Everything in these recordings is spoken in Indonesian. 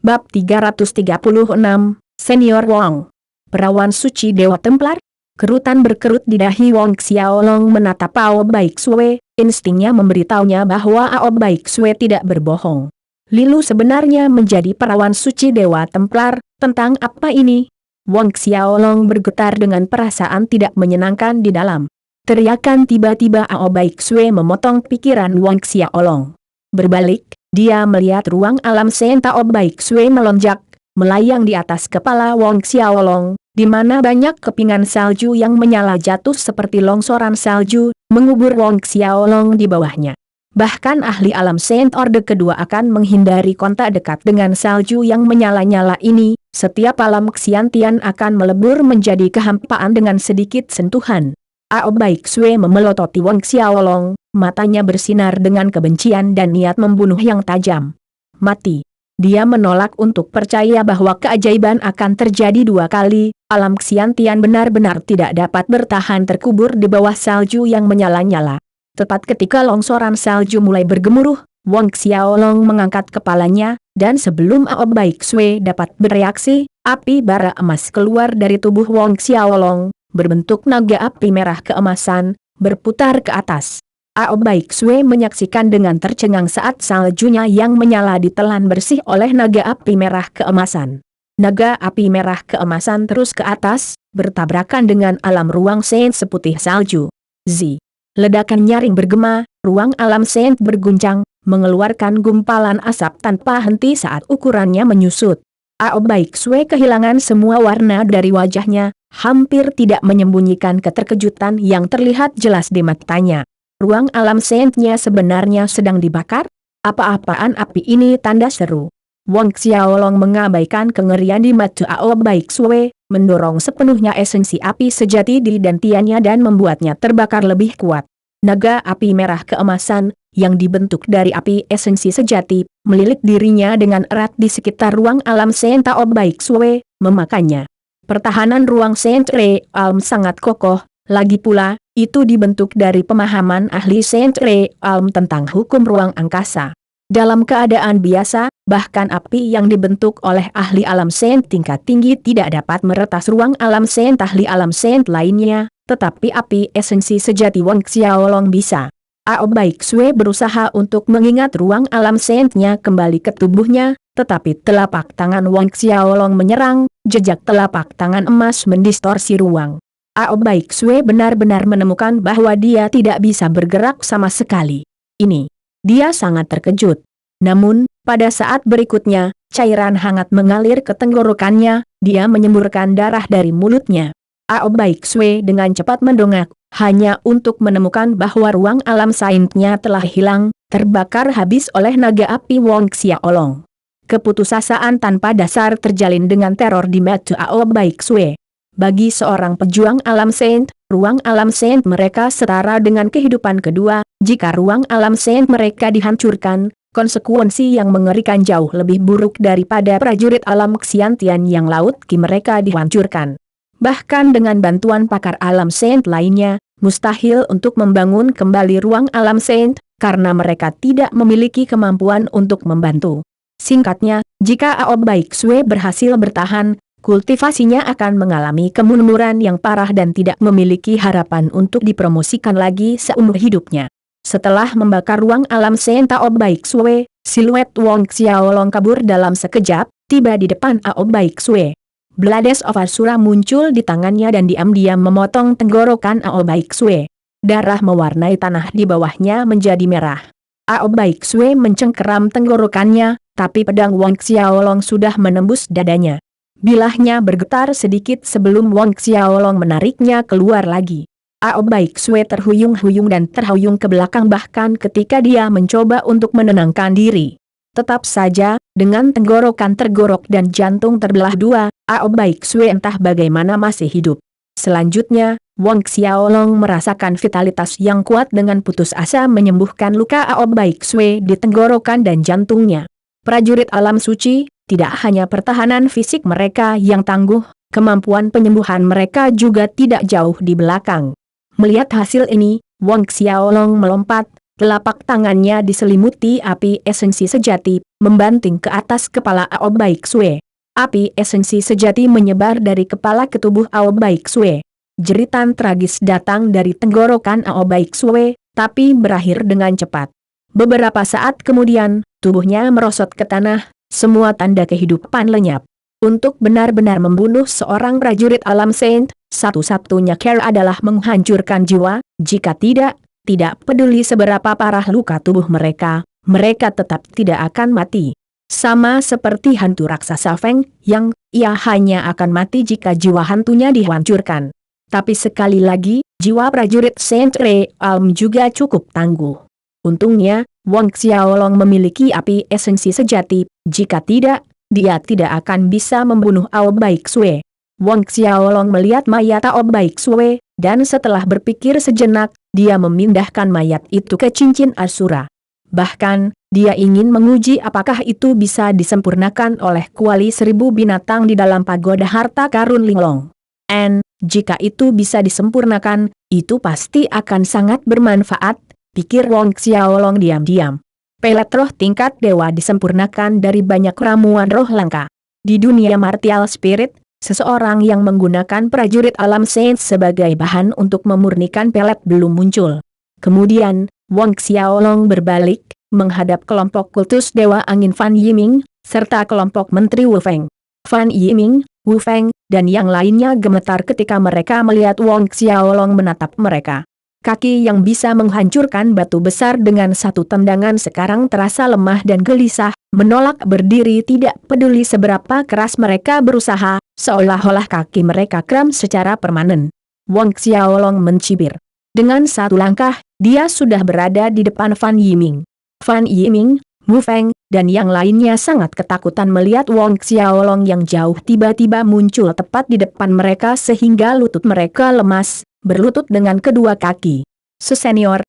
Bab 336, Senior Wong. Perawan suci Dewa Templar? Kerutan berkerut di dahi Wong Xiaolong menatap Ao Baik Sue, instingnya memberitahunya bahwa Ao Baik Sue tidak berbohong. Lilu sebenarnya menjadi perawan suci Dewa Templar. Tentang apa ini? Wong Xiaolong bergetar dengan perasaan tidak menyenangkan di dalam. Teriakan tiba-tiba Ao Baik Sue memotong pikiran Wong Xiaolong. Berbalik, dia melihat ruang alam Sen Ao Baik Sue melonjak, melayang di atas kepala Wong Xiaolong, di mana banyak kepingan salju yang menyala jatuh seperti longsoran salju, mengubur Wong Xiaolong di bawahnya. Bahkan ahli alam Saint Orde kedua akan menghindari kontak dekat dengan salju yang menyala-nyala ini, setiap alam Xiantian akan melebur menjadi kehampaan dengan sedikit sentuhan. Ao Baik Sue memelototi Wong Xiaolong, matanya bersinar dengan kebencian dan niat membunuh yang tajam. Mati. Dia menolak untuk percaya bahwa keajaiban akan terjadi dua kali, alam Xiantian benar-benar tidak dapat bertahan terkubur di bawah salju yang menyala-nyala. Tepat ketika longsoran salju mulai bergemuruh, Wong Xiaolong mengangkat kepalanya, dan sebelum Ao Baik Sue dapat bereaksi, api bara emas keluar dari tubuh Wong Xiaolong, berbentuk naga api merah keemasan, berputar ke atas. Ao Baik Sue menyaksikan dengan tercengang saat saljunya yang menyala ditelan bersih oleh naga api merah keemasan. Naga api merah keemasan terus ke atas, bertabrakan dengan alam ruang Saint seputih salju. Z. Ledakan nyaring bergema, ruang alam Saint berguncang, mengeluarkan gumpalan asap tanpa henti saat ukurannya menyusut. Ao Baik Sue kehilangan semua warna dari wajahnya, hampir tidak menyembunyikan keterkejutan yang terlihat jelas di matanya. Ruang alam Saint-nya sebenarnya sedang dibakar? Apa-apaan api ini? Tanda seru. Wong Xiaolong mengabaikan kengerian di mata Ao Baik Sue, mendorong sepenuhnya esensi api sejati di dantiannya dan membuatnya terbakar lebih kuat. Naga api merah keemasan, yang dibentuk dari api esensi sejati, melilit dirinya dengan erat di sekitar ruang alam Saint Ao Baik Sue, memakannya. Pertahanan ruang Saint Realm sangat kokoh, lagi pula, itu dibentuk dari pemahaman ahli Saint Realm tentang hukum ruang angkasa. Dalam keadaan biasa, bahkan api yang dibentuk oleh ahli alam Saint tingkat tinggi tidak dapat meretas ruang alam Saint ahli alam Saint lainnya, tetapi api esensi sejati Wong Xiaolong bisa. Ao Baik Sue berusaha untuk mengingat ruang alam Saint-nya kembali ke tubuhnya, tetapi telapak tangan Wong Xiaolong menyerang, jejak telapak tangan emas mendistorsi ruang. Ao Baik Sue benar-benar menemukan bahwa dia tidak bisa bergerak sama sekali. Ini. Dia sangat terkejut. Namun, pada saat berikutnya, cairan hangat mengalir ke tenggorokannya, dia menyemburkan darah dari mulutnya. Ao Baik Sue dengan cepat mendongak, hanya untuk menemukan bahwa ruang alam Saint-nya telah hilang, terbakar habis oleh naga api Wong Xiaolong. Keputusasaan tanpa dasar terjalin dengan teror di mata Ao Baik Sue. Bagi seorang pejuang alam Saint, ruang alam Saint mereka setara dengan kehidupan kedua. Jika ruang alam Saint mereka dihancurkan, konsekuensi yang mengerikan jauh lebih buruk daripada prajurit alam Xiantian yang laut ki mereka dihancurkan. Bahkan dengan bantuan pakar alam Saint lainnya, mustahil untuk membangun kembali ruang alam Saint, karena mereka tidak memiliki kemampuan untuk membantu. Singkatnya, jika Ao Baik Sue berhasil bertahan, kultivasinya akan mengalami kemunduran yang parah dan tidak memiliki harapan untuk dipromosikan lagi seumur hidupnya. Setelah membakar ruang alam Saint Ao Baik Sue, siluet Wong Xiaolong kabur dalam sekejap, tiba di depan Ao Baik Sue. Blades of Asura muncul di tangannya dan diam-diam memotong tenggorokan Ao Baik Sue. Darah mewarnai tanah di bawahnya menjadi merah. Ao Baik Sue mencengkeram tenggorokannya, tapi pedang Wong Xiaolong sudah menembus dadanya. Bilahnya bergetar sedikit sebelum Wong Xiaolong menariknya keluar lagi. Ao Baik Sue terhuyung-huyung dan terhuyung ke belakang bahkan ketika dia mencoba untuk menenangkan diri. Tetap saja, dengan tenggorokan tergorok dan jantung terbelah dua, Ao Baik Sue entah bagaimana masih hidup. Selanjutnya, Wong Xiaolong merasakan vitalitas yang kuat dengan putus asa menyembuhkan luka Ao Baik Sue di tenggorokan dan jantungnya. Prajurit alam suci, tidak hanya pertahanan fisik mereka yang tangguh, kemampuan penyembuhan mereka juga tidak jauh di belakang. Melihat hasil ini, Wong Xiaolong melompat, telapak tangannya diselimuti api esensi sejati, membanting ke atas kepala Ao Baik Sue. Api esensi sejati menyebar dari kepala ke tubuh Ao Baik Sue. Jeritan tragis datang dari tenggorokan Ao Baik Sue, tapi berakhir dengan cepat. Beberapa saat kemudian, tubuhnya merosot ke tanah, semua tanda kehidupan lenyap. Untuk benar-benar membunuh seorang prajurit alam saint, satu-satunya cara adalah menghancurkan jiwa, jika tidak peduli seberapa parah luka tubuh mereka, mereka tetap tidak akan mati. Sama seperti hantu raksasa Feng, yang ia hanya akan mati jika jiwa hantunya dihancurkan. Tapi sekali lagi, jiwa prajurit Saint Realm juga cukup tangguh. Untungnya, Wang Xiaolong memiliki api esensi sejati, jika tidak, dia tidak akan bisa membunuh Ao Baik Sue. Wang Xiaolong melihat mayat Ao Baik Sue, dan setelah berpikir sejenak, dia memindahkan mayat itu ke cincin Asura. Bahkan, dia ingin menguji apakah itu bisa disempurnakan oleh kuali 1000 binatang di dalam pagoda harta karun Linglong. Jika itu bisa disempurnakan, itu pasti akan sangat bermanfaat, pikir Wang Xiaolong diam-diam. Pelet roh tingkat dewa disempurnakan dari banyak ramuan roh langka. Di dunia martial spirit, seseorang yang menggunakan prajurit alam saint sebagai bahan untuk memurnikan pelet belum muncul. Kemudian, Wang Xiaolong berbalik, menghadap kelompok kultus Dewa Angin Fan Yiming, serta kelompok Menteri Wu Feng. Fan Yiming, Wu Feng, dan yang lainnya gemetar ketika mereka melihat Wang Xiaolong menatap mereka. Kaki yang bisa menghancurkan batu besar dengan satu tendangan sekarang terasa lemah dan gelisah, menolak berdiri tidak peduli seberapa keras mereka berusaha, seolah-olah kaki mereka kram secara permanen. Wang Xiaolong mencibir. Dengan satu langkah, dia sudah berada di depan Fan Yiming. Fan Yiming, Wu Feng, dan yang lainnya sangat ketakutan melihat Wang Xiaolong yang jauh tiba-tiba muncul tepat di depan mereka sehingga lutut mereka lemas, berlutut dengan kedua kaki. Senior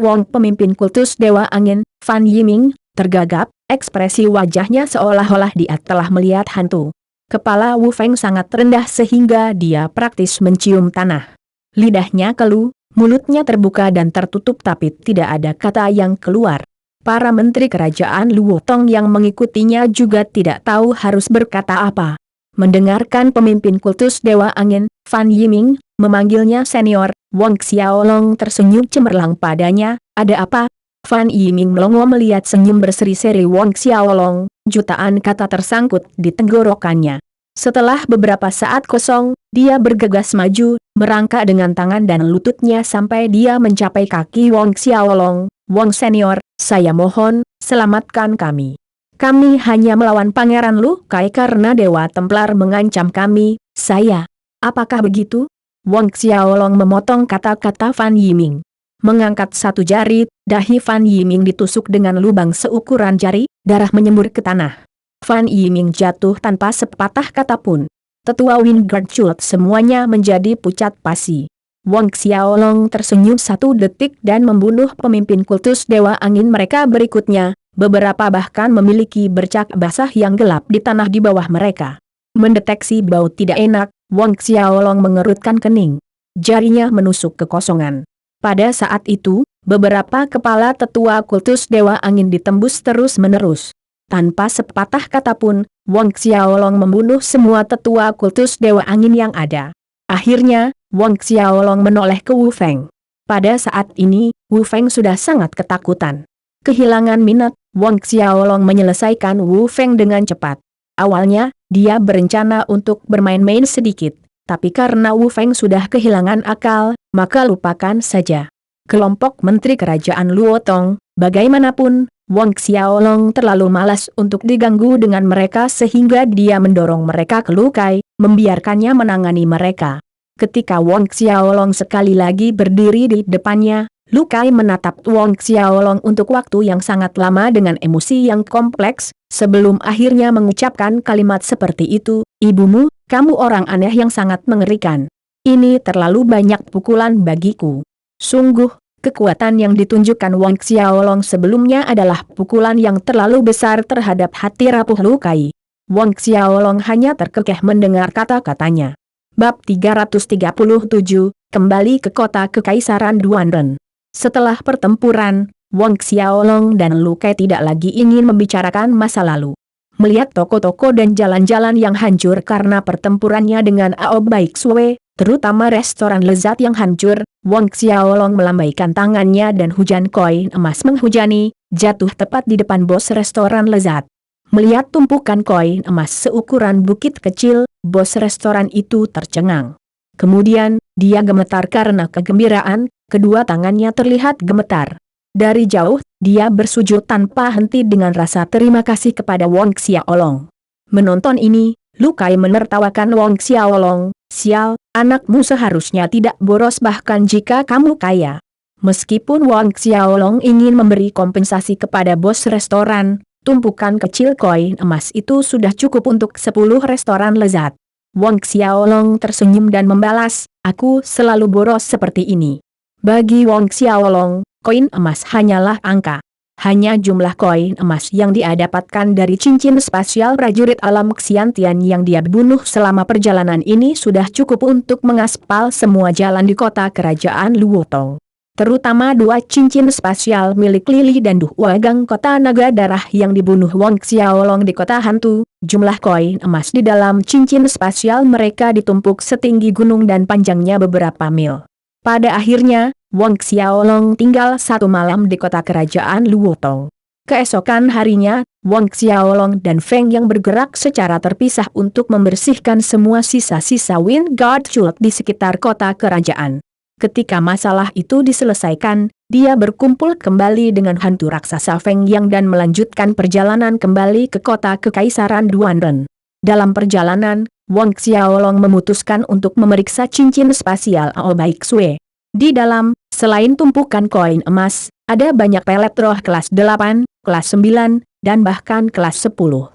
Wang pemimpin kultus Dewa Angin, Fan Yiming, tergagap, ekspresi wajahnya seolah-olah dia telah melihat hantu. Kepala Wu Feng sangat rendah sehingga dia praktis mencium tanah. Lidahnya keluh, mulutnya terbuka dan tertutup tapi tidak ada kata yang keluar. Para menteri kerajaan Luo Tong yang mengikutinya juga tidak tahu harus berkata apa. Mendengarkan pemimpin kultus Dewa Angin, Fan Yiming, memanggilnya senior, Wang Xiaolong tersenyum cemerlang padanya. Ada apa? Fan Yiming melongo melihat senyum berseri-seri Wang Xiaolong, jutaan kata tersangkut di tenggorokannya. Setelah beberapa saat kosong, dia bergegas maju, merangkak dengan tangan dan lututnya sampai dia mencapai kaki Wang Xiaolong. Wang senior, saya mohon, selamatkan kami. Kami hanya melawan Pangeran Lu Kai karena Dewa Templar mengancam kami, saya. Apakah begitu? Wang Xiaolong memotong kata-kata Fan Yiming. Mengangkat satu jari, dahi Fan Yiming ditusuk dengan lubang seukuran jari, darah menyembur ke tanah. Fan Yiming jatuh tanpa sepatah kata pun. Tetua Wingard Cult semuanya menjadi pucat pasi. Wang Xiaolong tersenyum satu detik dan membunuh pemimpin kultus Dewa Angin mereka berikutnya, beberapa bahkan memiliki bercak basah yang gelap di tanah di bawah mereka. Mendeteksi bau tidak enak, Wang Xiaolong mengerutkan kening. Jarinya menusuk ke kosongan. Pada saat itu, beberapa kepala tetua kultus Dewa Angin ditembus terus-menerus. Tanpa sepatah kata pun, Wang Xiaolong membunuh semua tetua kultus Dewa Angin yang ada. Akhirnya, Wang Xiaolong menoleh ke Wu Feng. Pada saat ini, Wu Feng sudah sangat ketakutan. Kehilangan minat, Wang Xiaolong menyelesaikan Wu Feng dengan cepat. Awalnya, dia berencana untuk bermain-main sedikit, tapi karena Wu Feng sudah kehilangan akal, maka lupakan saja. Kelompok menteri kerajaan Luo Tong, bagaimanapun, Wang Xiaolong terlalu malas untuk diganggu dengan mereka sehingga dia mendorong mereka ke Lu Kai, membiarkannya menangani mereka. Ketika Wang Xiaolong sekali lagi berdiri di depannya, Lu Kai menatap Wang Xiaolong untuk waktu yang sangat lama dengan emosi yang kompleks, sebelum akhirnya mengucapkan kalimat seperti itu, "Ibumu, kamu orang aneh yang sangat mengerikan. Ini terlalu banyak pukulan bagiku." Sungguh, kekuatan yang ditunjukkan Wang Xiaolong sebelumnya adalah pukulan yang terlalu besar terhadap hati rapuh Lu Kai. Wang Xiaolong hanya terkekeh mendengar kata-katanya. Bab 337, kembali ke kota Kekaisaran Duanren. Setelah pertempuran, Wang Xiaolong dan Lu Kai tidak lagi ingin membicarakan masa lalu. Melihat toko-toko dan jalan-jalan yang hancur karena pertempurannya dengan Ao Baik Sue, terutama restoran lezat yang hancur, Wang Xiaolong melambaikan tangannya dan hujan koin emas menghujani, jatuh tepat di depan bos restoran lezat. Melihat tumpukan koin emas seukuran bukit kecil, bos restoran itu tercengang. Kemudian, dia gemetar karena kegembiraan, kedua tangannya terlihat gemetar. Dari jauh, dia bersujud tanpa henti dengan rasa terima kasih kepada Wang Xiaolong. Menonton ini, Lu Kai menertawakan Wang Xiaolong, "Sial, anakmu seharusnya tidak boros bahkan jika kamu kaya." Meskipun Wang Xiaolong ingin memberi kompensasi kepada bos restoran, tumpukan kecil koin emas itu sudah cukup untuk 10 restoran lezat. Wang Xiaolong tersenyum dan membalas, "Aku selalu boros seperti ini." Bagi Wang Xiaolong, koin emas hanyalah angka. Hanya jumlah koin emas yang dia dapatkan dari cincin spasial prajurit alam Xiantian yang dia bunuh selama perjalanan ini sudah cukup untuk mengaspal semua jalan di kota kerajaan Luotong. Terutama 2 cincin spasial milik Lili dan Du Wagang kota naga darah yang dibunuh Wang Xiaolong di kota hantu. Jumlah koin emas di dalam cincin spasial mereka ditumpuk setinggi gunung dan panjangnya beberapa mil. Pada akhirnya, Wang Xiaolong tinggal 1 malam di kota kerajaan Luotong. Keesokan harinya, Wang Xiaolong dan Feng yang bergerak secara terpisah untuk membersihkan semua sisa-sisa Wind Guard Cult di sekitar kota kerajaan. Ketika masalah itu diselesaikan, dia berkumpul kembali dengan hantu raksasa Feng Yang dan melanjutkan perjalanan kembali ke kota Kekaisaran Duanren. Dalam perjalanan, Wang Xiaolong memutuskan untuk memeriksa cincin spasial Ao Baik Sue. Di dalam, selain tumpukan koin emas, ada banyak pelet roh kelas 8, kelas 9, dan bahkan kelas 10.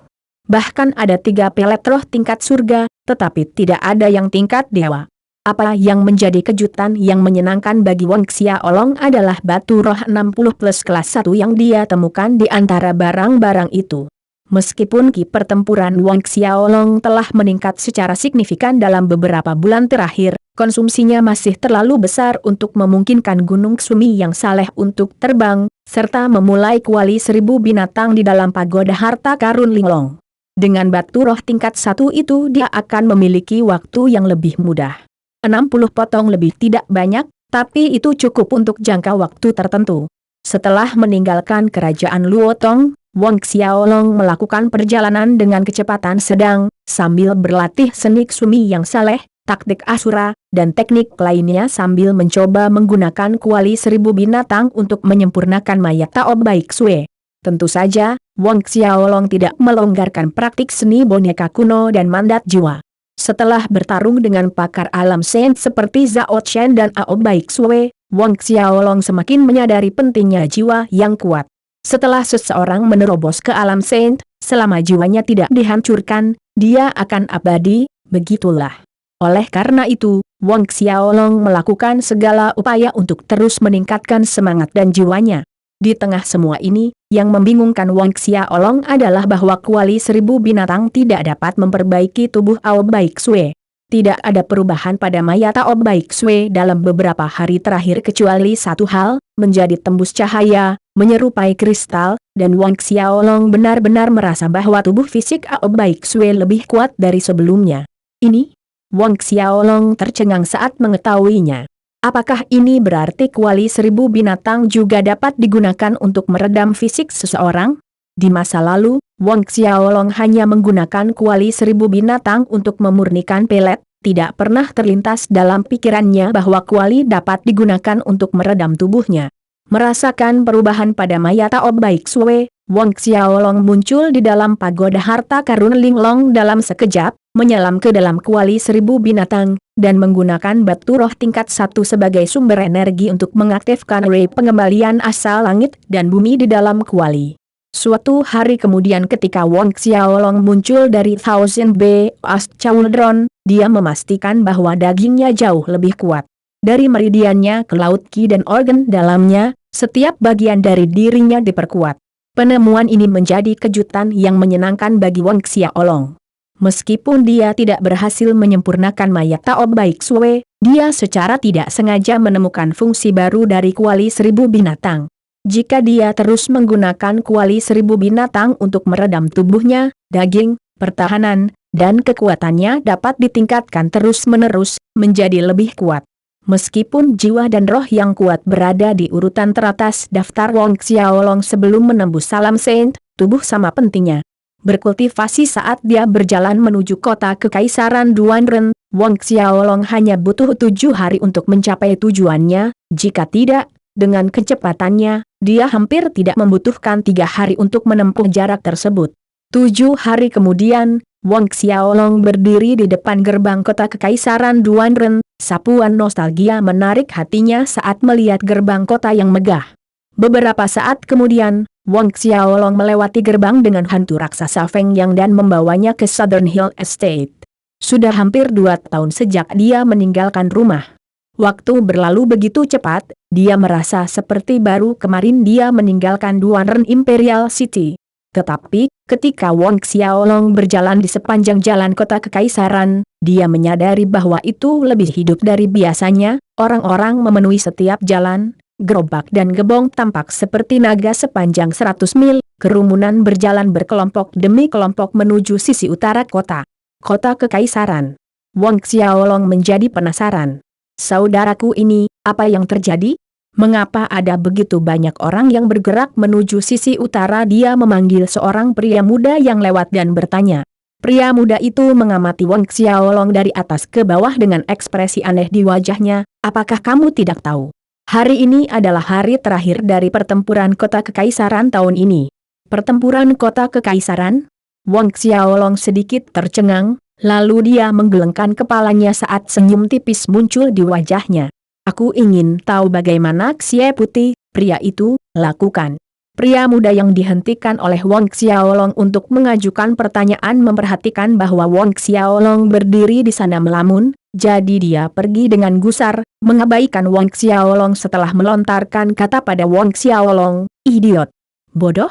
Bahkan ada 3 pelet roh tingkat surga, tetapi tidak ada yang tingkat dewa. Apa yang menjadi kejutan yang menyenangkan bagi Wang Xiaolong adalah batu roh 60 plus kelas 1 yang dia temukan di antara barang-barang itu. Meskipun ki pertempuran Wang Xiaolong telah meningkat secara signifikan dalam beberapa bulan terakhir, konsumsinya masih terlalu besar untuk memungkinkan Gunung Sumi yang saleh untuk terbang, serta memulai kuali 1000 binatang di dalam pagoda harta karun Linglong. Dengan batu roh tingkat 1 itu dia akan memiliki waktu yang lebih mudah. 60 potong lebih tidak banyak, tapi itu cukup untuk jangka waktu tertentu. Setelah meninggalkan kerajaan Luotong, Wang Xiaolong melakukan perjalanan dengan kecepatan sedang, sambil berlatih seni Sumi yang saleh, taktik Asura, dan teknik lainnya sambil mencoba menggunakan kuali 1000 binatang untuk menyempurnakan mayat Ao Baik Sue. Tentu saja, Wang Xiaolong tidak melonggarkan praktik seni boneka kuno dan mandat jiwa. Setelah bertarung dengan pakar alam saint seperti Zhao Chen dan Ao Baik Sue, Wang Xiaolong semakin menyadari pentingnya jiwa yang kuat. Setelah seseorang menerobos ke alam saint, selama jiwanya tidak dihancurkan, dia akan abadi, begitulah. Oleh karena itu, Wang Xiaolong melakukan segala upaya untuk terus meningkatkan semangat dan jiwanya. Di tengah semua ini, yang membingungkan Wang Xiaolong adalah bahwa kuali 1000 binatang tidak dapat memperbaiki tubuh Ao Baik Sue. Tidak ada perubahan pada mayat Ao Baik Sue dalam beberapa hari terakhir kecuali satu hal, menjadi tembus cahaya, menyerupai kristal, dan Wang Xiaolong benar-benar merasa bahwa tubuh fisik Ao Baik Sue lebih kuat dari sebelumnya. Ini? Wang Xiaolong tercengang saat mengetahuinya. Apakah ini berarti kuali 1000 binatang juga dapat digunakan untuk meredam fisik seseorang? Di masa lalu, Wang Xiaolong hanya menggunakan kuali 1000 binatang untuk memurnikan pelet, tidak pernah terlintas dalam pikirannya bahwa kuali dapat digunakan untuk meredam tubuhnya. Merasakan perubahan pada mayat Ao Baik Sue, Wang Xiaolong muncul di dalam pagoda harta karun Linglong dalam sekejap, menyelam ke dalam kuali 1000 binatang, dan menggunakan batu roh tingkat 1 sebagai sumber energi untuk mengaktifkan ray pengembalian asal langit dan bumi di dalam kuali. Suatu hari kemudian ketika Wang Xiaolong muncul dari Thousand Beast Cauldron, dia memastikan bahwa dagingnya jauh lebih kuat. Dari meridiannya ke laut Qi dan organ dalamnya, setiap bagian dari dirinya diperkuat. Penemuan ini menjadi kejutan yang menyenangkan bagi Wang Xiaolong. Meskipun dia tidak berhasil menyempurnakan mayat Ao Baik Sue, dia secara tidak sengaja menemukan fungsi baru dari kuali 1000 binatang. jika dia terus menggunakan kuali 1000 binatang untuk meredam tubuhnya, daging, pertahanan, dan kekuatannya dapat ditingkatkan terus-menerus, menjadi lebih kuat. Meskipun jiwa dan roh yang kuat berada di urutan teratas daftar Wong Xiaolong sebelum menembus Salam Saint, tubuh sama pentingnya berkultivasi saat dia berjalan menuju kota Kekaisaran Duanren. Wong Xiaolong hanya butuh 7 hari untuk mencapai tujuannya, jika tidak, dengan kecepatannya, dia hampir tidak membutuhkan 3 hari untuk menempuh jarak tersebut. 7 hari kemudian, Wong Xiaolong berdiri di depan gerbang kota Kekaisaran Duanren. Sapuan nostalgia menarik hatinya saat melihat gerbang kota yang megah. Beberapa saat kemudian, Wong Xiaolong melewati gerbang dengan hantu raksasa Feng Yang dan membawanya ke Southern Hill Estate. Sudah hampir 2 tahun sejak dia meninggalkan rumah. Waktu berlalu begitu cepat, dia merasa seperti baru kemarin dia meninggalkan Duanren Imperial City. Tetapi, ketika Wong Xiaolong berjalan di sepanjang jalan kota Kekaisaran, dia menyadari bahwa itu lebih hidup dari biasanya. Orang-orang memenuhi setiap jalan, gerobak dan gebong tampak seperti naga sepanjang 100 mil, kerumunan berjalan berkelompok demi kelompok menuju sisi utara kota. Kota Kekaisaran. Wong Xiaolong menjadi penasaran. Saudaraku ini, apa yang terjadi? Mengapa ada begitu banyak orang yang bergerak menuju sisi utara? Dia memanggil seorang pria muda yang lewat dan bertanya. Pria muda itu mengamati Wong Xiaolong dari atas ke bawah dengan ekspresi aneh di wajahnya. Apakah kamu tidak tahu? Hari ini adalah hari terakhir dari pertempuran kota Kekaisaran tahun ini. Pertempuran kota Kekaisaran? Wong Xiaolong sedikit tercengang, lalu dia menggelengkan kepalanya saat senyum tipis muncul di wajahnya. Aku ingin tahu bagaimana Xie Putih, pria itu, lakukan. Pria muda yang dihentikan oleh Wong Xiaolong untuk mengajukan pertanyaan memperhatikan bahwa Wong Xiaolong berdiri di sana melamun, jadi dia pergi dengan gusar, mengabaikan Wong Xiaolong setelah melontarkan kata pada Wong Xiaolong, idiot. Bodoh?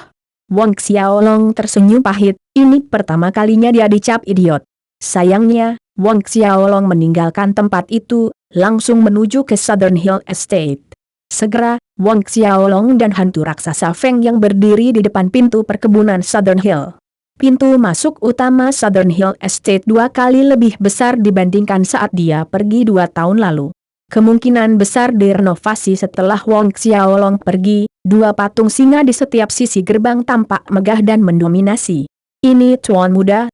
Wong Xiaolong tersenyum pahit, ini pertama kalinya dia dicap idiot. Sayangnya, Wong Xiaolong meninggalkan tempat itu, langsung menuju ke Southern Hill Estate. Segera, Wong Xiaolong dan hantu raksasa Feng yang berdiri di depan pintu perkebunan Southern Hill. Pintu masuk utama Southern Hill Estate 2 kali lebih besar dibandingkan saat dia pergi 2 tahun lalu. Kemungkinan besar direnovasi setelah Wong Xiaolong pergi. 2 patung singa di setiap sisi gerbang tampak megah dan mendominasi. Ini Cuan Muda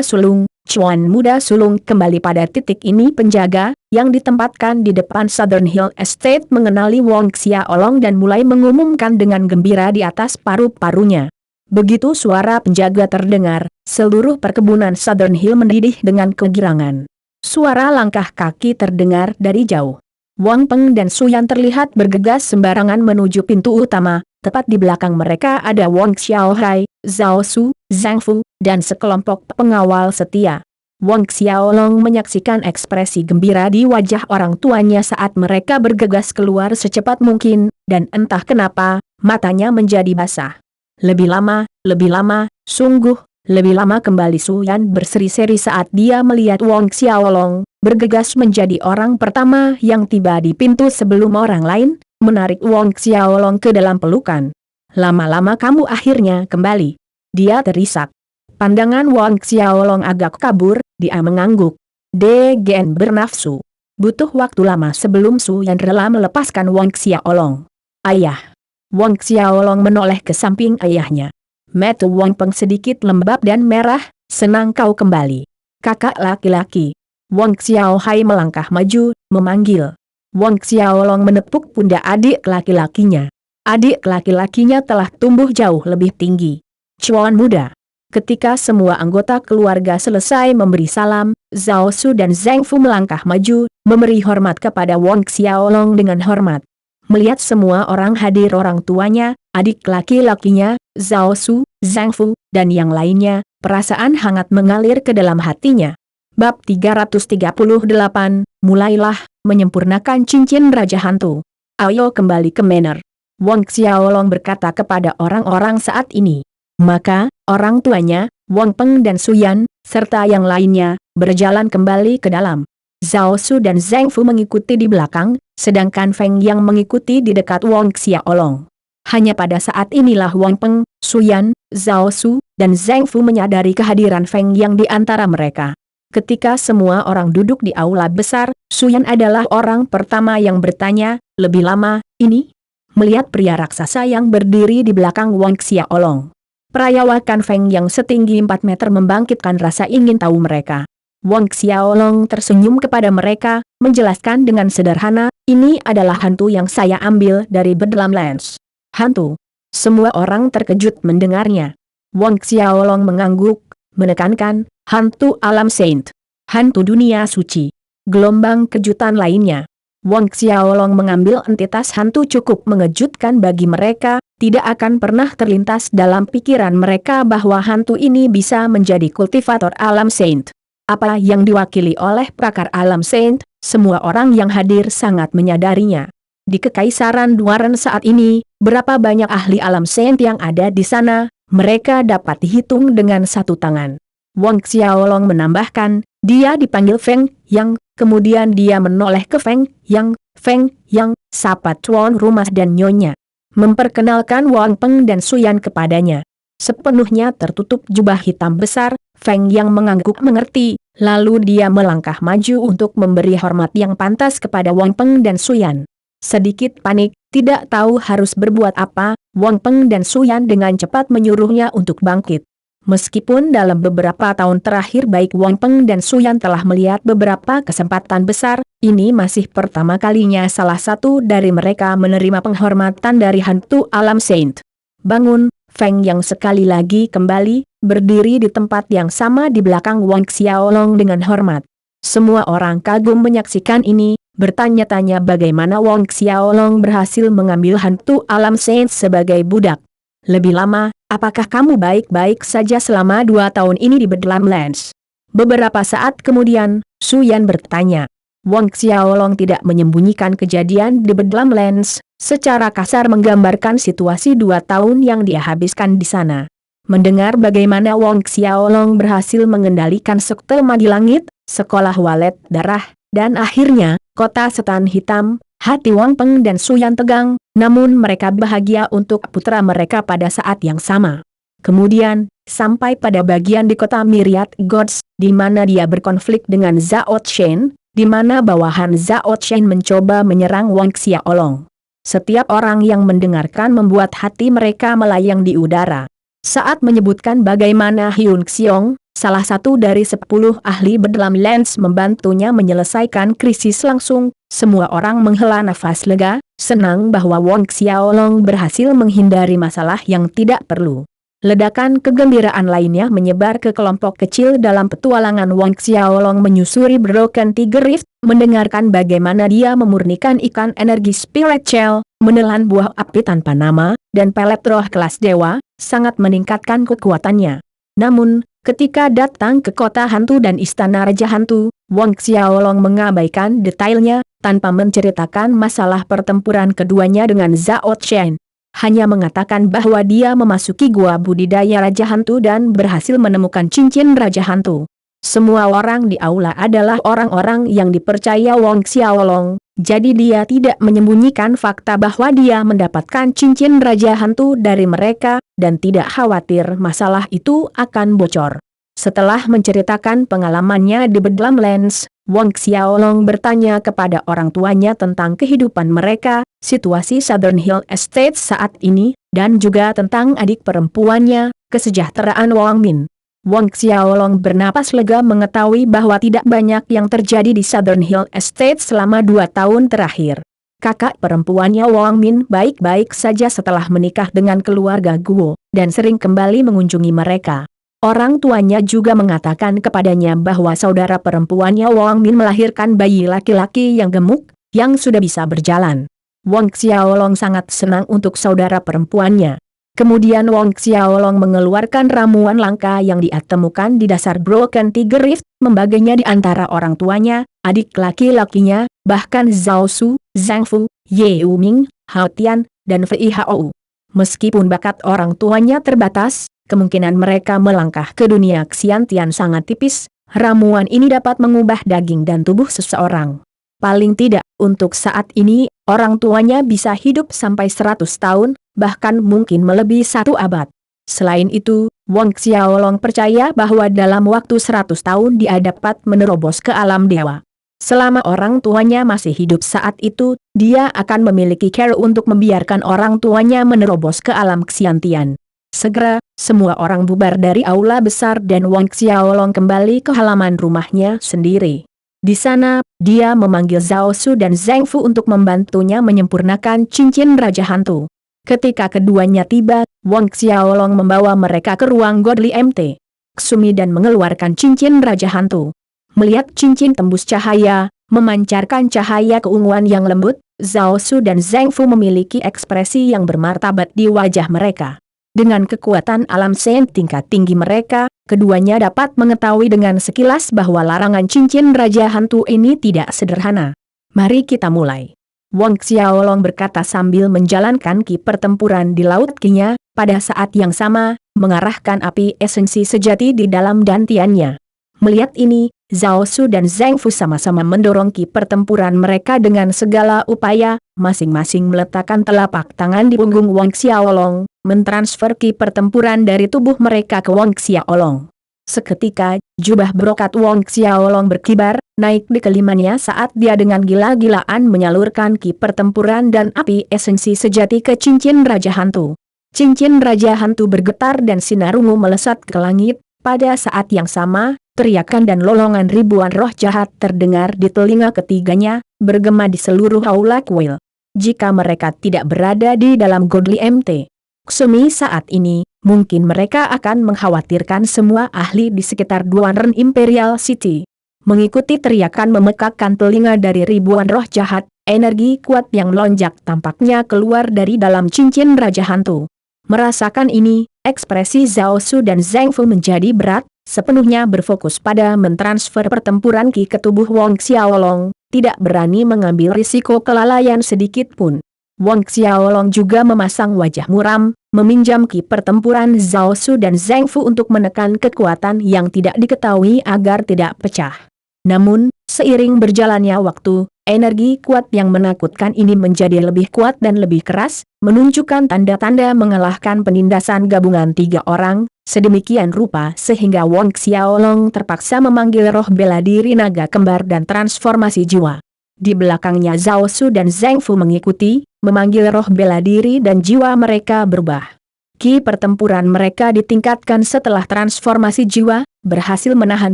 Sulung. Cuan Muda Sulung. Kembali pada titik ini penjaga, yang ditempatkan di depan Southern Hill Estate mengenali Wong Xiaolong dan mulai mengumumkan dengan gembira di atas paru-parunya. Begitu suara penjaga terdengar, seluruh perkebunan Southern Hill mendidih dengan kegirangan. Suara langkah kaki terdengar dari jauh. Wang Peng dan Su Yan terlihat bergegas sembarangan menuju pintu utama. Tepat di belakang mereka ada Wang Xiaohai, Zhao Su, Zhang Fu, dan sekelompok pengawal setia. Wang Xiaolong menyaksikan ekspresi gembira di wajah orang tuanya saat mereka bergegas keluar secepat mungkin, dan entah kenapa, matanya menjadi basah. Lebih lama, sungguh, lebih lama kembali Su Yan berseri-seri saat dia melihat Wang Xiaolong, bergegas menjadi orang pertama yang tiba di pintu sebelum orang lain, menarik Wang Xiaolong ke dalam pelukan. Lama-lama kamu akhirnya kembali. Dia terisak. Pandangan Wang Xiaolong agak kabur, dia mengangguk. DGN bernafsu. Butuh waktu lama sebelum Su Yan rela melepaskan Wang Xiaolong. Ayah. Wang Xiaolong menoleh ke samping ayahnya. Mata Wang Peng sedikit lembab dan merah, senang kau kembali. Kakak laki-laki. Wang Xiaohai melangkah maju, memanggil. Wang Xiaolong menepuk pundak adik laki-lakinya. Adik laki-lakinya telah tumbuh jauh lebih tinggi. Cuan muda. Ketika semua anggota keluarga selesai memberi salam, Zhao Su dan Zhang Fu melangkah maju, memberi hormat kepada Wang Xiaolong dengan hormat. Melihat semua orang hadir, orang tuanya, adik laki-lakinya, Zhao Su, Zhang Fu, dan yang lainnya, perasaan hangat mengalir ke dalam hatinya. Bab 338, mulailah menyempurnakan cincin Raja Hantu. Ayo kembali ke manor. Wang Xiaolong berkata kepada orang-orang saat ini. Maka, orang tuanya, Wang Peng dan Su Yan, serta yang lainnya, berjalan kembali ke dalam. Zhao Su dan Zhang Fu mengikuti di belakang, sedangkan Feng Yang mengikuti di dekat Wang Xiaolong. Hanya pada saat inilah Wang Peng, Suyan, Zhao Su, dan Zheng Fu menyadari kehadiran Feng Yang di antara mereka. Ketika semua orang duduk di aula besar, Suyan adalah orang pertama yang bertanya, lebih lama, ini? Melihat pria raksasa yang berdiri di belakang Wang Xiaolong. Perayawakan Feng Yang setinggi 4 meter membangkitkan rasa ingin tahu mereka. Wang Xiaolong tersenyum kepada mereka, menjelaskan dengan sederhana, ini adalah hantu yang saya ambil dari Bedlamlands. Hantu. Semua orang terkejut mendengarnya. Wang Xiaolong mengangguk, menekankan, hantu alam Saint. Hantu dunia suci. Gelombang kejutan lainnya. Wang Xiaolong mengambil entitas hantu cukup mengejutkan bagi mereka, tidak akan pernah terlintas dalam pikiran mereka bahwa hantu ini bisa menjadi kultivator alam Saint. Apa yang diwakili oleh prakar alam Saint, semua orang yang hadir sangat menyadarinya. Di Kekaisaran Duaren saat ini, berapa banyak ahli alam Saint yang ada di sana, mereka dapat dihitung dengan satu tangan. Wang Xiaolong menambahkan, dia dipanggil Feng Yang, kemudian dia menoleh ke Feng Yang, sapa tuan rumah dan nyonya. Memperkenalkan Wang Peng dan Suyan kepadanya. Sepenuhnya tertutup jubah hitam besar, Feng Yang mengangguk mengerti, lalu dia melangkah maju untuk memberi hormat yang pantas kepada Wang Peng dan Suyan. Sedikit panik, tidak tahu harus berbuat apa, Wang Peng dan Suyan dengan cepat menyuruhnya untuk bangkit. Meskipun dalam beberapa tahun terakhir baik Wang Peng dan Suyan telah melihat beberapa kesempatan besar, ini masih pertama kalinya salah satu dari mereka menerima penghormatan dari hantu alam Saint. Bangun, Feng Yang sekali lagi kembali, berdiri di tempat yang sama di belakang Wang Xiaolong dengan hormat. Semua orang kagum menyaksikan ini, bertanya-tanya bagaimana Wang Xiaolong berhasil mengambil hantu alam Saint sebagai budak. Lebih lama, apakah kamu baik-baik saja selama 2 tahun ini di Bedlamlands? Beberapa saat kemudian, Suyan bertanya. Wang Xiaolong tidak menyembunyikan kejadian di Bedlamlands, secara kasar menggambarkan situasi 2 tahun yang dia habiskan di sana. Mendengar bagaimana Wang Xiaolong berhasil mengendalikan sekte Madi Langit, sekolah walet darah, dan akhirnya, kota setan hitam, hati Wang Peng dan Suyan tegang, namun mereka bahagia untuk putra mereka pada saat yang sama. Kemudian, sampai pada bagian di kota Myriad Gods, di mana dia berkonflik dengan Zhao Chen, di mana bawahan Zhao Chen mencoba menyerang Wang Xiaolong. Setiap orang yang mendengarkan membuat hati mereka melayang di udara. Saat menyebutkan bagaimana Hyun Xiong, salah satu dari 10 ahli Bedlamlands membantunya menyelesaikan krisis langsung, semua orang menghela nafas lega, senang bahwa Wang Xiaolong berhasil menghindari masalah yang tidak perlu. Ledakan kegembiraan lainnya menyebar ke kelompok kecil dalam petualangan Wang Xiaolong menyusuri Broken Tiger Rift, mendengarkan bagaimana dia memurnikan ikan energi Spirit Shell, menelan buah api tanpa nama, dan pelet roh kelas dewa, sangat meningkatkan kekuatannya. Namun, ketika datang ke kota hantu dan istana Raja Hantu, Wang Xiaolong mengabaikan detailnya, tanpa menceritakan masalah pertempuran keduanya dengan Zhao Chen. Hanya mengatakan bahwa dia memasuki gua budidaya Raja Hantu dan berhasil menemukan cincin Raja Hantu. Semua orang di aula adalah orang-orang yang dipercaya Wang Xiaolong, jadi dia tidak menyembunyikan fakta bahwa dia mendapatkan cincin Raja Hantu dari mereka, dan tidak khawatir masalah itu akan bocor. Setelah menceritakan pengalamannya di Bedlamlands, Wang Xiaolong bertanya kepada orang tuanya tentang kehidupan mereka, situasi Southern Hill Estate saat ini, dan juga tentang adik perempuannya, kesejahteraan Wang Min. Wang Xiaolong bernapas lega mengetahui bahwa tidak banyak yang terjadi di Southern Hill Estate selama 2 tahun terakhir. Kakak perempuannya Wang Min baik-baik saja setelah menikah dengan keluarga Guo, dan sering kembali mengunjungi mereka. Orang tuanya juga mengatakan kepadanya bahwa saudara perempuannya Wang Min melahirkan bayi laki-laki yang gemuk, yang sudah bisa berjalan. Wang Xiaolong sangat senang untuk saudara perempuannya. Kemudian Wang Xiaolong mengeluarkan ramuan langka yang dia temukan di dasar Broken Tiger Rift, membaginya di antara orang tuanya, adik laki-lakinya, bahkan Zhao Su, Zhang Fu, Ye Uming, Hao Tian, dan Fei Hao. Meskipun bakat orang tuanya terbatas, kemungkinan mereka melangkah ke dunia Xiantian sangat tipis, ramuan ini dapat mengubah daging dan tubuh seseorang. Paling tidak, untuk saat ini, orang tuanya bisa hidup sampai 100 tahun, bahkan mungkin melebihi 1 abad. Selain itu, Wang Xiaolong percaya bahwa dalam waktu 100 tahun dia dapat menerobos ke alam dewa. Selama orang tuanya masih hidup saat itu, dia akan memiliki cara untuk membiarkan orang tuanya menerobos ke alam Xiantian. Segera, semua orang bubar dari aula besar dan Wang Xiaolong kembali ke halaman rumahnya sendiri. Di sana, dia memanggil Zhao Su dan Zheng Fu untuk membantunya menyempurnakan cincin Raja Hantu. Ketika keduanya tiba, Wang Xiaolong membawa mereka ke ruang Godly MT Ksumi dan mengeluarkan cincin Raja Hantu. Melihat cincin tembus cahaya, memancarkan cahaya keunguan yang lembut, Zhao Su dan Zheng Fu memiliki ekspresi yang bermartabat di wajah mereka. Dengan kekuatan alam sen tingkat tinggi mereka, keduanya dapat mengetahui dengan sekilas bahwa larangan cincin Raja Hantu ini tidak sederhana. Mari kita mulai. Wang Xiaolong berkata sambil menjalankan ki pertempuran di laut Qi-nya, pada saat yang sama, mengarahkan api esensi sejati di dalam dantiannya. Melihat ini, Zhao Su dan Zheng Fu sama-sama mendorong ki pertempuran mereka dengan segala upaya, masing-masing meletakkan telapak tangan di punggung Wang Xiaolong, mentransfer ki pertempuran dari tubuh mereka ke Wang Xiaolong. Seketika, jubah brokat Wang Xiaolong berkibar, naik di kelimanya saat dia dengan gila-gilaan menyalurkan ki pertempuran dan api esensi sejati ke cincin Raja Hantu. Cincin Raja Hantu bergetar dan sinar ungu melesat ke langit. Pada saat yang sama, teriakan dan lolongan ribuan roh jahat terdengar di telinga ketiganya, bergema di seluruh aula kuil. Jika mereka tidak berada di dalam Godly MT Ksumi saat ini, mungkin mereka akan mengkhawatirkan semua ahli di sekitar Duanren Imperial City. Mengikuti teriakan memekakkan telinga dari ribuan roh jahat, energi kuat yang melonjak tampaknya keluar dari dalam cincin Raja Hantu. Merasakan ini, ekspresi Zhao Su dan Zheng Fu menjadi berat, sepenuhnya berfokus pada mentransfer pertempuran ki ke tubuh Wang Xiaolong, tidak berani mengambil risiko kelalaian sedikit pun. Wang Xiaolong juga memasang wajah muram, meminjam ki pertempuran Zhao Su dan Zheng Fu untuk menekan kekuatan yang tidak diketahui agar tidak pecah. Namun, seiring berjalannya waktu, energi kuat yang menakutkan ini menjadi lebih kuat dan lebih keras, menunjukkan tanda-tanda mengalahkan penindasan gabungan 3 orang, sedemikian rupa sehingga Wang Xiaolong terpaksa memanggil roh bela diri naga kembar dan transformasi jiwa. Di belakangnya Zhao Su dan Zheng Fu mengikuti, memanggil roh bela diri dan jiwa mereka berubah. Ki pertempuran mereka ditingkatkan setelah transformasi jiwa, berhasil menahan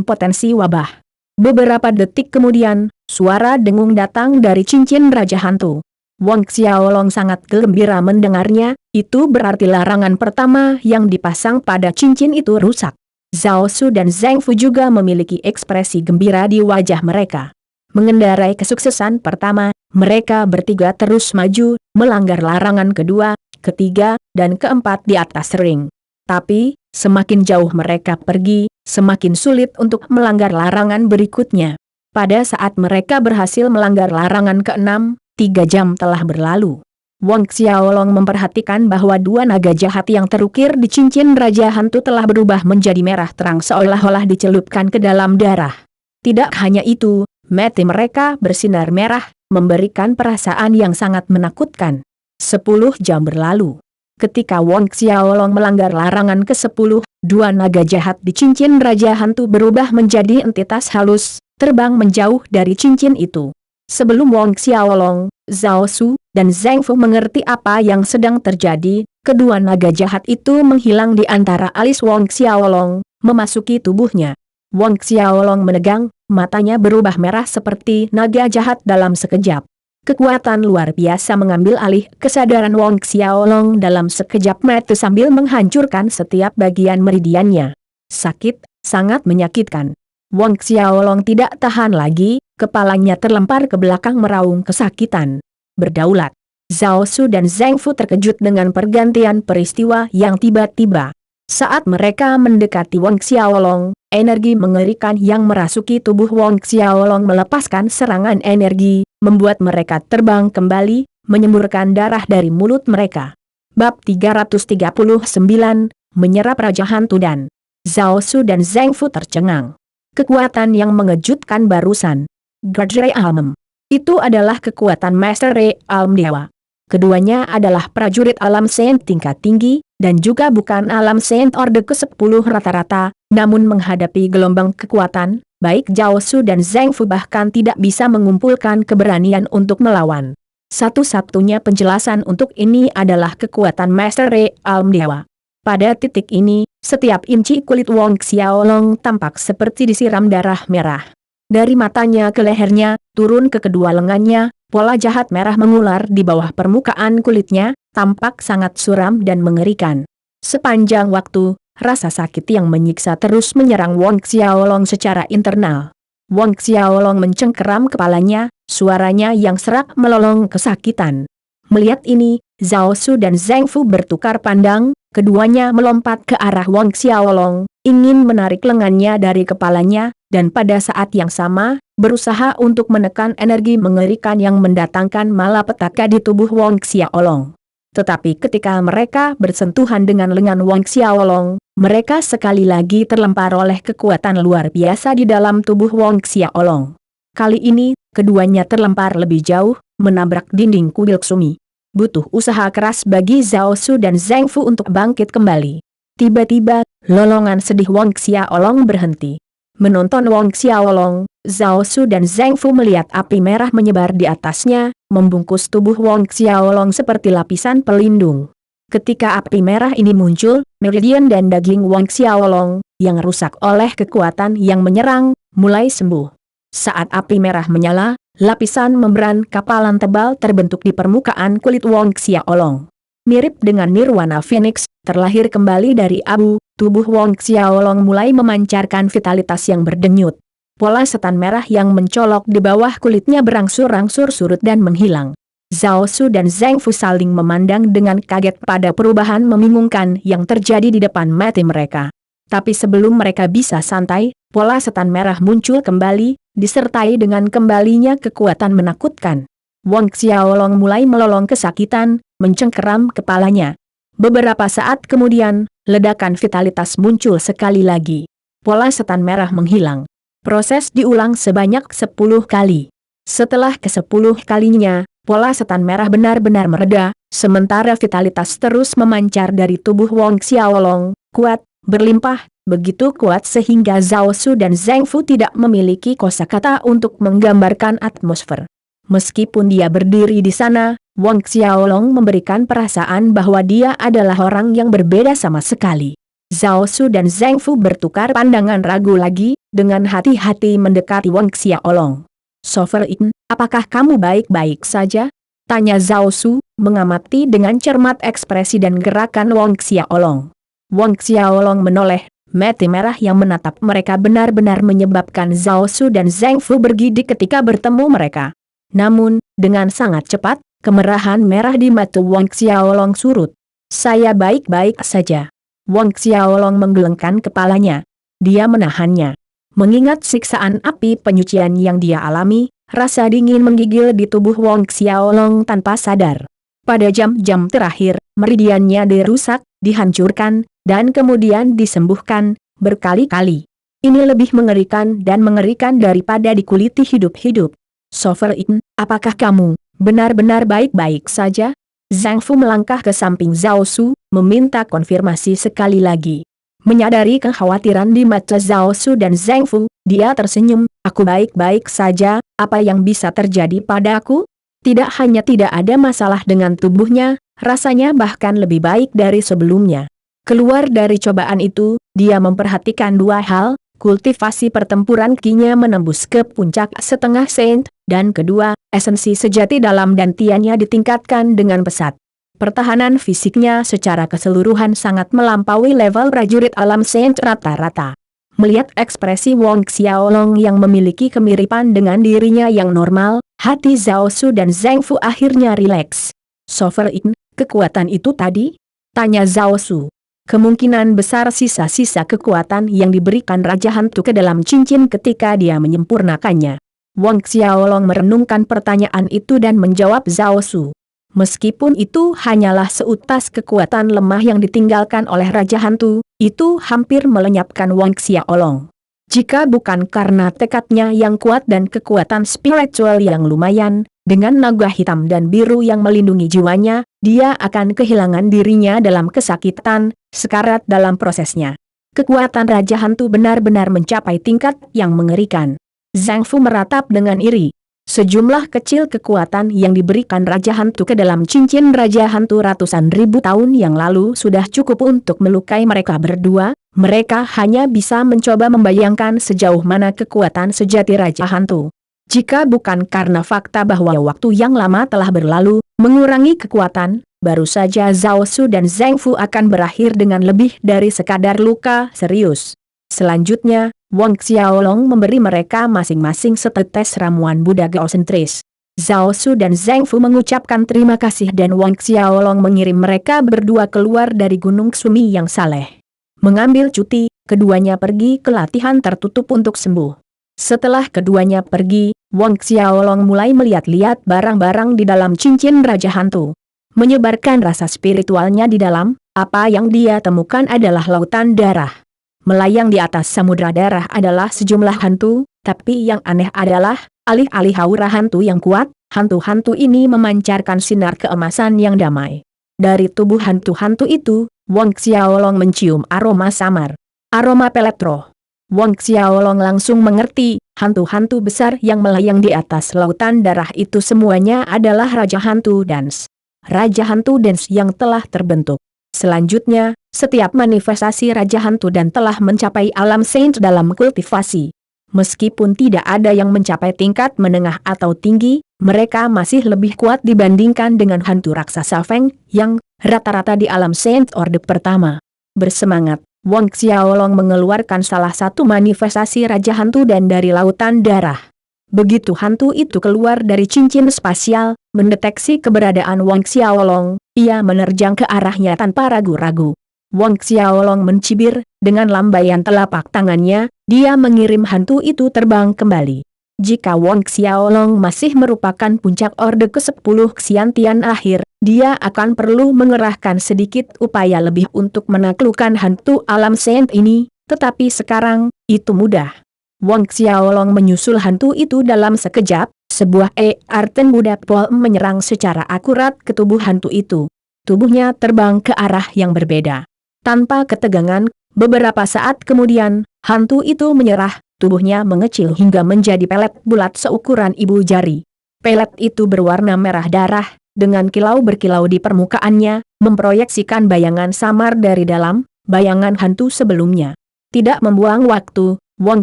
potensi wabah. Beberapa detik kemudian, suara dengung datang dari cincin Raja Hantu. Wang Xiaolong sangat gembira mendengarnya, itu berarti larangan pertama yang dipasang pada cincin itu rusak. Zhao Su dan Zheng Fu juga memiliki ekspresi gembira di wajah mereka. Mengendarai kesuksesan pertama, mereka bertiga terus maju, melanggar larangan kedua, ketiga, dan keempat di atas ring. Tapi, semakin jauh mereka pergi, semakin sulit untuk melanggar larangan berikutnya. Pada saat mereka berhasil melanggar larangan ke-6, 3 jam telah berlalu. Wang Xiaolong memperhatikan bahwa 2 naga jahat yang terukir di cincin Raja Hantu telah berubah menjadi merah terang seolah-olah dicelupkan ke dalam darah. Tidak hanya itu, mata mereka bersinar merah, memberikan perasaan yang sangat menakutkan. 10 jam berlalu. Ketika Wang Xiaolong melanggar larangan ke-10, 2 naga jahat di cincin Raja Hantu berubah menjadi entitas halus, terbang menjauh dari cincin itu. Sebelum Wang Xiaolong, Zhao Su, dan Zheng Fu mengerti apa yang sedang terjadi, kedua naga jahat itu menghilang di antara alis Wang Xiaolong, memasuki tubuhnya. Wang Xiaolong menegang, matanya berubah merah seperti naga jahat dalam sekejap. Kekuatan luar biasa mengambil alih kesadaran Wang Xiaolong dalam sekejap mata sambil menghancurkan setiap bagian meridiannya. Sakit, sangat menyakitkan. Wang Xiaolong tidak tahan lagi, kepalanya terlempar ke belakang meraung kesakitan. Berdaulat. Zhao Su dan Zheng Fu terkejut dengan pergantian peristiwa yang tiba-tiba. Saat mereka mendekati Wang Xiaolong, energi mengerikan yang merasuki tubuh Wang Xiaolong melepaskan serangan energi, membuat mereka terbang kembali, menyemburkan darah dari mulut mereka. Bab 339, Menyerap Raja Hantu dan Zhao Su dan Zheng Fu tercengang. Kekuatan yang mengejutkan barusan. Gajre Almem. Itu adalah kekuatan Master Re Alam Dewa. Keduanya adalah prajurit alam Saint tingkat tinggi, dan juga bukan alam Saint Orde ke-10 rata-rata, namun menghadapi gelombang kekuatan, baik Zhao Su dan Zheng Fu bahkan tidak bisa mengumpulkan keberanian untuk melawan. Satu-satunya penjelasan untuk ini adalah kekuatan Master Re Alam Dewa. Pada titik ini, setiap inci kulit Wong Xiaolong tampak seperti disiram darah merah. Dari matanya ke lehernya, turun ke kedua lengannya, pola jahat merah mengular di bawah permukaan kulitnya, tampak sangat suram dan mengerikan. Sepanjang waktu, rasa sakit yang menyiksa terus menyerang Wong Xiaolong secara internal. Wong Xiaolong mencengkeram kepalanya, suaranya yang serak melolong kesakitan. Melihat ini, Zhao Su dan Zheng Fu bertukar pandang, keduanya melompat ke arah Wong Xiaolong, ingin menarik lengannya dari kepalanya, dan pada saat yang sama, berusaha untuk menekan energi mengerikan yang mendatangkan malapetaka di tubuh Wong Xiaolong. Tetapi ketika mereka bersentuhan dengan lengan Wong Xiaolong, mereka sekali lagi terlempar oleh kekuatan luar biasa di dalam tubuh Wong Xiaolong. Kali ini, keduanya terlempar lebih jauh, menabrak dinding kuil Sumi. Butuh usaha keras bagi Zhao Su dan Zheng Fu untuk bangkit kembali. Tiba-tiba, lolongan sedih Wong Xiaolong berhenti. Menonton Wong Xiaolong, Zhao Su dan Zheng Fu melihat api merah menyebar di atasnya, membungkus tubuh Wong Xiaolong seperti lapisan pelindung. Ketika api merah ini muncul, meridian dan daging Wong Xiaolong, yang rusak oleh kekuatan yang menyerang, mulai sembuh. Saat api merah menyala, lapisan membran kapalan tebal terbentuk di permukaan kulit Wong Xiaolong. Mirip dengan nirwana Phoenix, terlahir kembali dari abu, tubuh Wong Xiaolong mulai memancarkan vitalitas yang berdenyut. Pola setan merah yang mencolok di bawah kulitnya berangsur-angsur surut dan menghilang. Zhao Su dan Zheng Fu saling memandang dengan kaget pada perubahan membingungkan yang terjadi di depan mata mereka. Tapi sebelum mereka bisa santai, pola setan merah muncul kembali, disertai dengan kembalinya kekuatan menakutkan. Wong Xiaolong mulai melolong kesakitan, mencengkeram kepalanya. Beberapa saat kemudian, ledakan vitalitas muncul sekali lagi. Pola setan merah menghilang. Proses diulang sebanyak 10 kali. Setelah ke-10 kalinya, pola setan merah benar-benar mereda, sementara vitalitas terus memancar dari tubuh Wong Xiaolong, kuat, berlimpah, begitu kuat sehingga Zhao Su dan Zheng Fu tidak memiliki kosakata untuk menggambarkan atmosfer. Meskipun dia berdiri di sana, Wong Xiaolong memberikan perasaan bahwa dia adalah orang yang berbeda sama sekali. Zhao Su dan Zheng Fu bertukar pandangan ragu lagi, dengan hati-hati mendekati Wong Xiaolong. "Sovereign, apakah kamu baik-baik saja?" tanya Zhao Su, mengamati dengan cermat ekspresi dan gerakan Wong Xiaolong. Wong Xiaolong menoleh, mata merah yang menatap mereka benar-benar menyebabkan Zhao Su dan Zheng Fu bergidik ketika bertemu mereka. Namun, dengan sangat cepat, kemerahan merah di mata Wong Xiaolong surut. "Saya baik-baik saja." Wong Xiaolong menggelengkan kepalanya. Dia menahannya. Mengingat siksaan api penyucian yang dia alami, rasa dingin menggigil di tubuh Wong Xiaolong tanpa sadar. Pada jam-jam terakhir, meridiannya dirusak, dihancurkan, dan kemudian disembuhkan, berkali-kali. Ini lebih mengerikan dan mengerikan daripada dikuliti hidup-hidup. "Sovereign, apakah kamu benar-benar baik-baik saja?" Zhang Fu melangkah ke samping Zhao Su, meminta konfirmasi sekali lagi. Menyadari kekhawatiran di mata Zhao Su dan Zhang Fu, dia tersenyum, "Aku baik-baik saja, apa yang bisa terjadi padaku?" Tidak hanya tidak ada masalah dengan tubuhnya, rasanya bahkan lebih baik dari sebelumnya. Keluar dari cobaan itu, dia memperhatikan dua hal. Kultivasi pertempuran kinya menembus ke puncak setengah saint, dan kedua, esensi sejati dalam dantiannya ditingkatkan dengan pesat. Pertahanan fisiknya secara keseluruhan sangat melampaui level prajurit alam saint rata-rata. Melihat ekspresi Wong Xiaolong yang memiliki kemiripan dengan dirinya yang normal, hati Zhao Su dan Zheng Fu akhirnya rileks. "Sovereign, kekuatan itu tadi?" tanya Zhao Su. Kemungkinan besar sisa-sisa kekuatan yang diberikan Raja Hantu ke dalam cincin ketika dia menyempurnakannya. Wong Xiaolong merenungkan pertanyaan itu dan menjawab Zhao Su. Meskipun itu hanyalah seutas kekuatan lemah yang ditinggalkan oleh Raja Hantu, itu hampir melenyapkan Wong Xiaolong. Jika bukan karena tekadnya yang kuat dan kekuatan spiritual yang lumayan, dengan naga hitam dan biru yang melindungi jiwanya, dia akan kehilangan dirinya dalam kesakitan, sekarat dalam prosesnya. Kekuatan Raja Hantu benar-benar mencapai tingkat yang mengerikan. Zhang Fu meratap dengan iri. Sejumlah kecil kekuatan yang diberikan Raja Hantu ke dalam cincin Raja Hantu ratusan ribu tahun yang lalu sudah cukup untuk melukai mereka berdua. Mereka hanya bisa mencoba membayangkan sejauh mana kekuatan sejati Raja Hantu. Jika bukan karena fakta bahwa waktu yang lama telah berlalu, mengurangi kekuatan, baru saja Zhao Su dan Zhang Fu akan berakhir dengan lebih dari sekadar luka serius. Selanjutnya, Wang Xiaolong memberi mereka masing-masing setetes ramuan Buddha geosentris. Zhao Su dan Zhang Fu mengucapkan terima kasih dan Wang Xiaolong mengirim mereka berdua keluar dari Gunung Sumi yang saleh. Mengambil cuti, keduanya pergi ke latihan tertutup untuk sembuh. Setelah keduanya pergi, Wang Xiaolong mulai melihat-lihat barang-barang di dalam cincin Raja Hantu. Menyebarkan rasa spiritualnya di dalam, apa yang dia temukan adalah lautan darah. Melayang di atas samudra darah adalah sejumlah hantu, tapi yang aneh adalah, alih-alih aura hantu yang kuat, hantu-hantu ini memancarkan sinar keemasan yang damai. Dari tubuh hantu-hantu itu, Wang Xiaolong mencium aroma samar. Aroma pelet roh. Wang Xiaolong langsung mengerti, hantu-hantu besar yang melayang di atas lautan darah itu semuanya adalah Raja Hantu Dance. Raja Hantu Dance yang telah terbentuk. Selanjutnya, setiap manifestasi Raja Hantu dan telah mencapai alam saint dalam kultivasi. Meskipun tidak ada yang mencapai tingkat menengah atau tinggi, mereka masih lebih kuat dibandingkan dengan hantu raksasa Feng, yang rata-rata di alam saint orde pertama. Bersemangat, Wang Xiaolong mengeluarkan salah satu manifestasi Raja Hantu dan dari lautan darah. Begitu hantu itu keluar dari cincin spasial, mendeteksi keberadaan Wang Xiaolong, ia menerjang ke arahnya tanpa ragu-ragu. Wang Xiaolong mencibir, dengan lambaian telapak tangannya, dia mengirim hantu itu terbang kembali. Jika Wang Xiaolong masih merupakan puncak orde ke-10 Xiantian akhir, dia akan perlu mengerahkan sedikit upaya lebih untuk menaklukkan hantu alam saint ini, tetapi sekarang, itu mudah. Wang Xiaolong menyusul hantu itu dalam sekejap, sebuah Arten Buddha Pol menyerang secara akurat ke tubuh hantu itu. Tubuhnya terbang ke arah yang berbeda. Tanpa ketegangan, beberapa saat kemudian, hantu itu menyerah, tubuhnya mengecil hingga menjadi pelet bulat seukuran ibu jari. Pelet itu berwarna merah darah, dengan kilau berkilau di permukaannya, memproyeksikan bayangan samar dari dalam, bayangan hantu sebelumnya. Tidak membuang waktu, Wang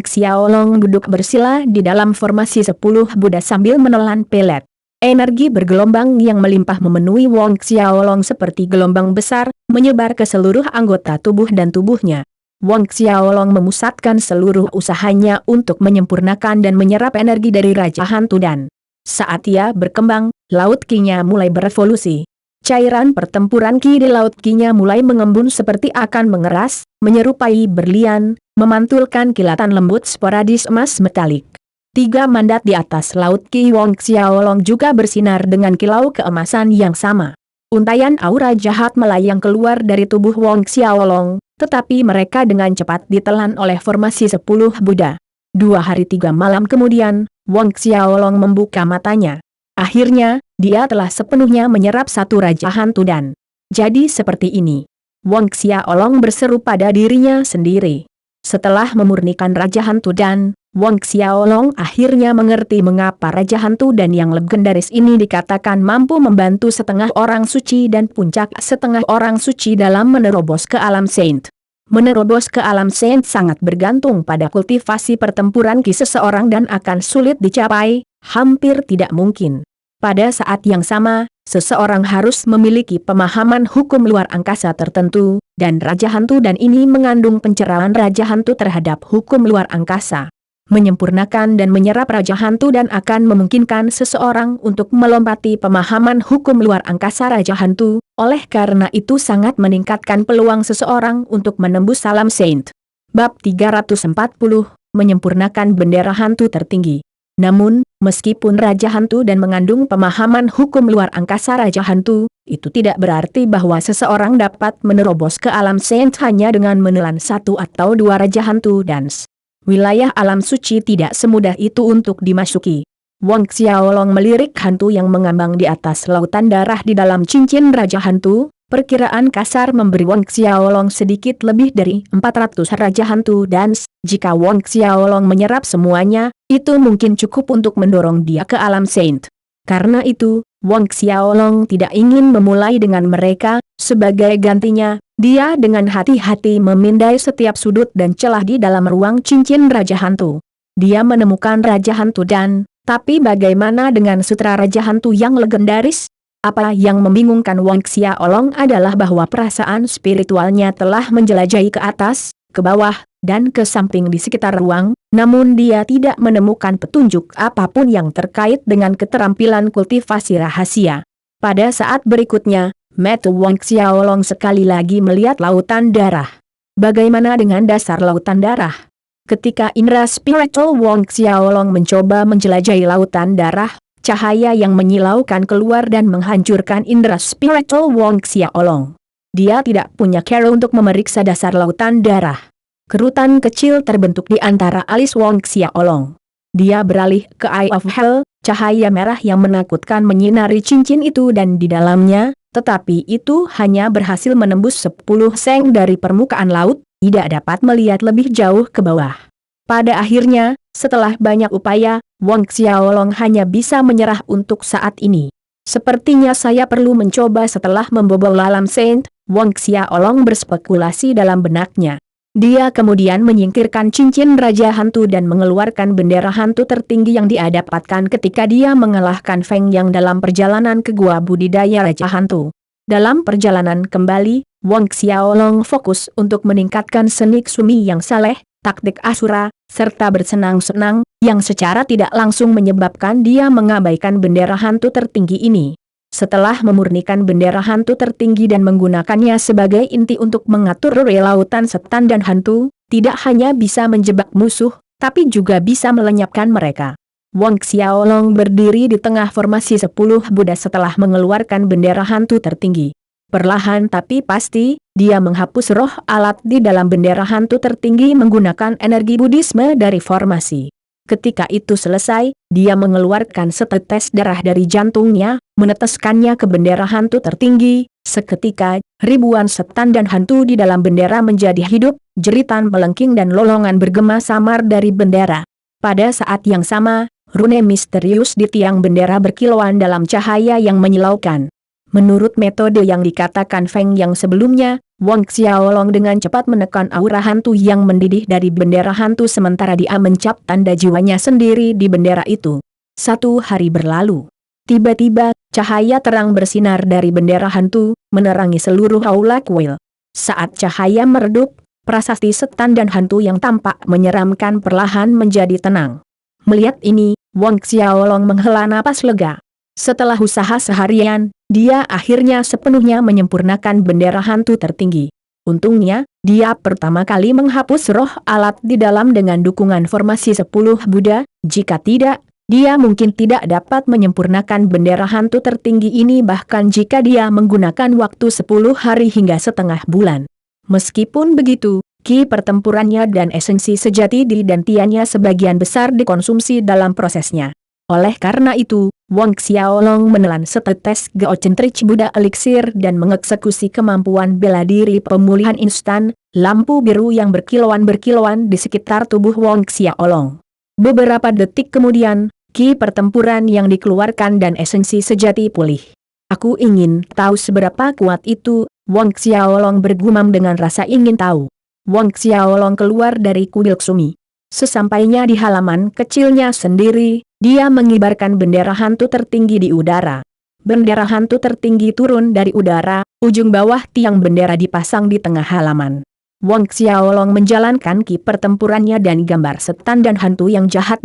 Xiaolong duduk bersila di dalam formasi 10 Buddha sambil menelan pelet. Energi bergelombang yang melimpah memenuhi Wang Xiaolong seperti gelombang besar, menyebar ke seluruh anggota tubuh dan tubuhnya. Wang Xiaolong memusatkan seluruh usahanya untuk menyempurnakan dan menyerap energi dari Raja Hantu dan saat ia berkembang, laut Qi-nya mulai berevolusi. Cairan pertempuran Qi di laut Qi-nya mulai mengembun seperti akan mengeras, menyerupai berlian, memantulkan kilatan lembut sporadis emas metalik. 3 mandat di atas laut Qi Wang Xiaolong juga bersinar dengan kilau keemasan yang sama. Untaian aura jahat melayang keluar dari tubuh Wang Xiaolong, tetapi mereka dengan cepat ditelan oleh formasi 10 Buddha. 2 hari 3 malam kemudian, Wang Xiaolong membuka matanya. Akhirnya, dia telah sepenuhnya menyerap satu Raja Hantu dan jadi seperti ini. Wang Xiaolong berseru pada dirinya sendiri. Setelah memurnikan Raja Hantu dan Wang Xiaolong akhirnya mengerti mengapa Raja Hantu dan yang legendaris ini dikatakan mampu membantu setengah orang suci dan puncak setengah orang suci dalam menerobos ke alam saint. Menerobos ke alam saint sangat bergantung pada kultivasi pertempuran Qi seseorang dan akan sulit dicapai, hampir tidak mungkin. Pada saat yang sama, seseorang harus memiliki pemahaman hukum luar angkasa tertentu, dan Raja Hantu dan ini mengandung pencerahan Raja Hantu terhadap hukum luar angkasa. Menyempurnakan dan menyerap Raja Hantu dan akan memungkinkan seseorang untuk melompati pemahaman hukum luar angkasa Raja Hantu, oleh karena itu sangat meningkatkan peluang seseorang untuk menembus alam saint. Bab 340, menyempurnakan bendera hantu tertinggi. Namun, meskipun Raja Hantu dan mengandung pemahaman hukum luar angkasa Raja Hantu, itu tidak berarti bahwa seseorang dapat menerobos ke alam saint hanya dengan menelan 1 atau 2 Raja Hantu dan Wilayah alam suci tidak semudah itu untuk dimasuki. Wang Xiaolong melirik hantu yang mengambang di atas lautan darah di dalam cincin Raja Hantu. Perkiraan kasar memberi Wang Xiaolong sedikit lebih dari 400 Raja Hantu dan jika Wang Xiaolong menyerap semuanya, itu mungkin cukup untuk mendorong dia ke alam Saint. Karena itu, Wang Xiaolong tidak ingin memulai dengan mereka, sebagai gantinya, dia dengan hati-hati memindai setiap sudut dan celah di dalam ruang cincin Raja Hantu. Dia menemukan Raja Hantu tapi bagaimana dengan sutra Raja Hantu yang legendaris? Apa yang membingungkan Wang Xiaolong adalah bahwa perasaan spiritualnya telah menjelajahi ke atas, ke bawah, dan ke samping di sekitar ruang, namun dia tidak menemukan petunjuk apapun yang terkait dengan keterampilan kultivasi rahasia. Pada saat berikutnya, mata Wang Xiaolong sekali lagi melihat lautan darah. Bagaimana dengan dasar lautan darah? Ketika indera spiritual Wang Xiaolong mencoba menjelajahi lautan darah, cahaya yang menyilaukan keluar dan menghancurkan indera spiritual Wang Xiaolong. Dia tidak punya cara untuk memeriksa dasar lautan darah. Kerutan kecil terbentuk di antara alis Wang Xiaolong. Dia beralih ke Eye of Hell, cahaya merah yang menakutkan menyinari cincin itu dan di dalamnya, tetapi itu hanya berhasil menembus 10 seng dari permukaan laut, tidak dapat melihat lebih jauh ke bawah. Pada akhirnya, setelah banyak upaya, Wang Xiaolong hanya bisa menyerah untuk saat ini. Sepertinya saya perlu mencoba setelah membobol alam Saint, Wang Xiaolong berspekulasi dalam benaknya. Dia kemudian menyingkirkan cincin Raja Hantu dan mengeluarkan bendera hantu tertinggi yang dia dapatkan ketika dia mengalahkan Feng Yang dalam perjalanan ke gua budidaya Raja Hantu. Dalam perjalanan kembali, Wang Xiaolong fokus untuk meningkatkan seni Sumi yang saleh, taktik Asura, serta bersenang-senang, yang secara tidak langsung menyebabkan dia mengabaikan bendera hantu tertinggi ini. Setelah memurnikan bendera hantu tertinggi dan menggunakannya sebagai inti untuk mengatur lautan setan dan hantu, tidak hanya bisa menjebak musuh, tapi juga bisa melenyapkan mereka. Wang Xiaolong berdiri di tengah formasi 10 Buddha setelah mengeluarkan bendera hantu tertinggi. Perlahan tapi pasti, dia menghapus roh alat di dalam bendera hantu tertinggi menggunakan energi Buddhisme dari formasi. Ketika itu selesai, dia mengeluarkan setetes darah dari jantungnya, meneteskannya ke bendera hantu tertinggi. Seketika, ribuan setan dan hantu di dalam bendera menjadi hidup, jeritan melengking dan lolongan bergema samar dari bendera. Pada saat yang sama, rune misterius di tiang bendera berkilauan dalam cahaya yang menyilaukan. Menurut metode yang dikatakan Feng Yang sebelumnya, Wang Xiaolong dengan cepat menekan aura hantu yang mendidih dari bendera hantu sementara dia mencap tanda jiwanya sendiri di bendera itu. 1 hari berlalu. Tiba-tiba, cahaya terang bersinar dari bendera hantu, menerangi seluruh aula kuil. Saat cahaya meredup, prasasti setan dan hantu yang tampak menyeramkan perlahan menjadi tenang. Melihat ini, Wang Xiaolong menghela napas lega. Setelah usaha seharian, dia akhirnya sepenuhnya menyempurnakan bendera hantu tertinggi. Untungnya, dia pertama kali menghapus roh alat di dalam dengan dukungan formasi 10 Buddha, jika tidak, dia mungkin tidak dapat menyempurnakan bendera hantu tertinggi ini bahkan jika dia menggunakan waktu 10 hari hingga setengah bulan. Meskipun begitu, ki pertempurannya dan esensi sejati diri dan tiannya sebagian besar dikonsumsi dalam prosesnya. Oleh karena itu, Wang Xiaolong menelan setetes geocentric Buddha Elixir dan mengeksekusi kemampuan bela diri pemulihan instan, lampu biru yang berkilauan-berkilauan di sekitar tubuh Wang Xiaolong. Beberapa detik kemudian, ki pertempuran yang dikeluarkan dan esensi sejati pulih. Aku ingin tahu seberapa kuat itu, Wang Xiaolong bergumam dengan rasa ingin tahu. Wang Xiaolong keluar dari kuil Sumi. Sesampainya di halaman kecilnya sendiri, dia mengibarkan bendera hantu tertinggi di udara. Bendera hantu tertinggi turun dari udara, ujung bawah tiang bendera dipasang di tengah halaman. Wang Xiaolong menjalankan ki pertempurannya dan gambar setan dan hantu yang jahat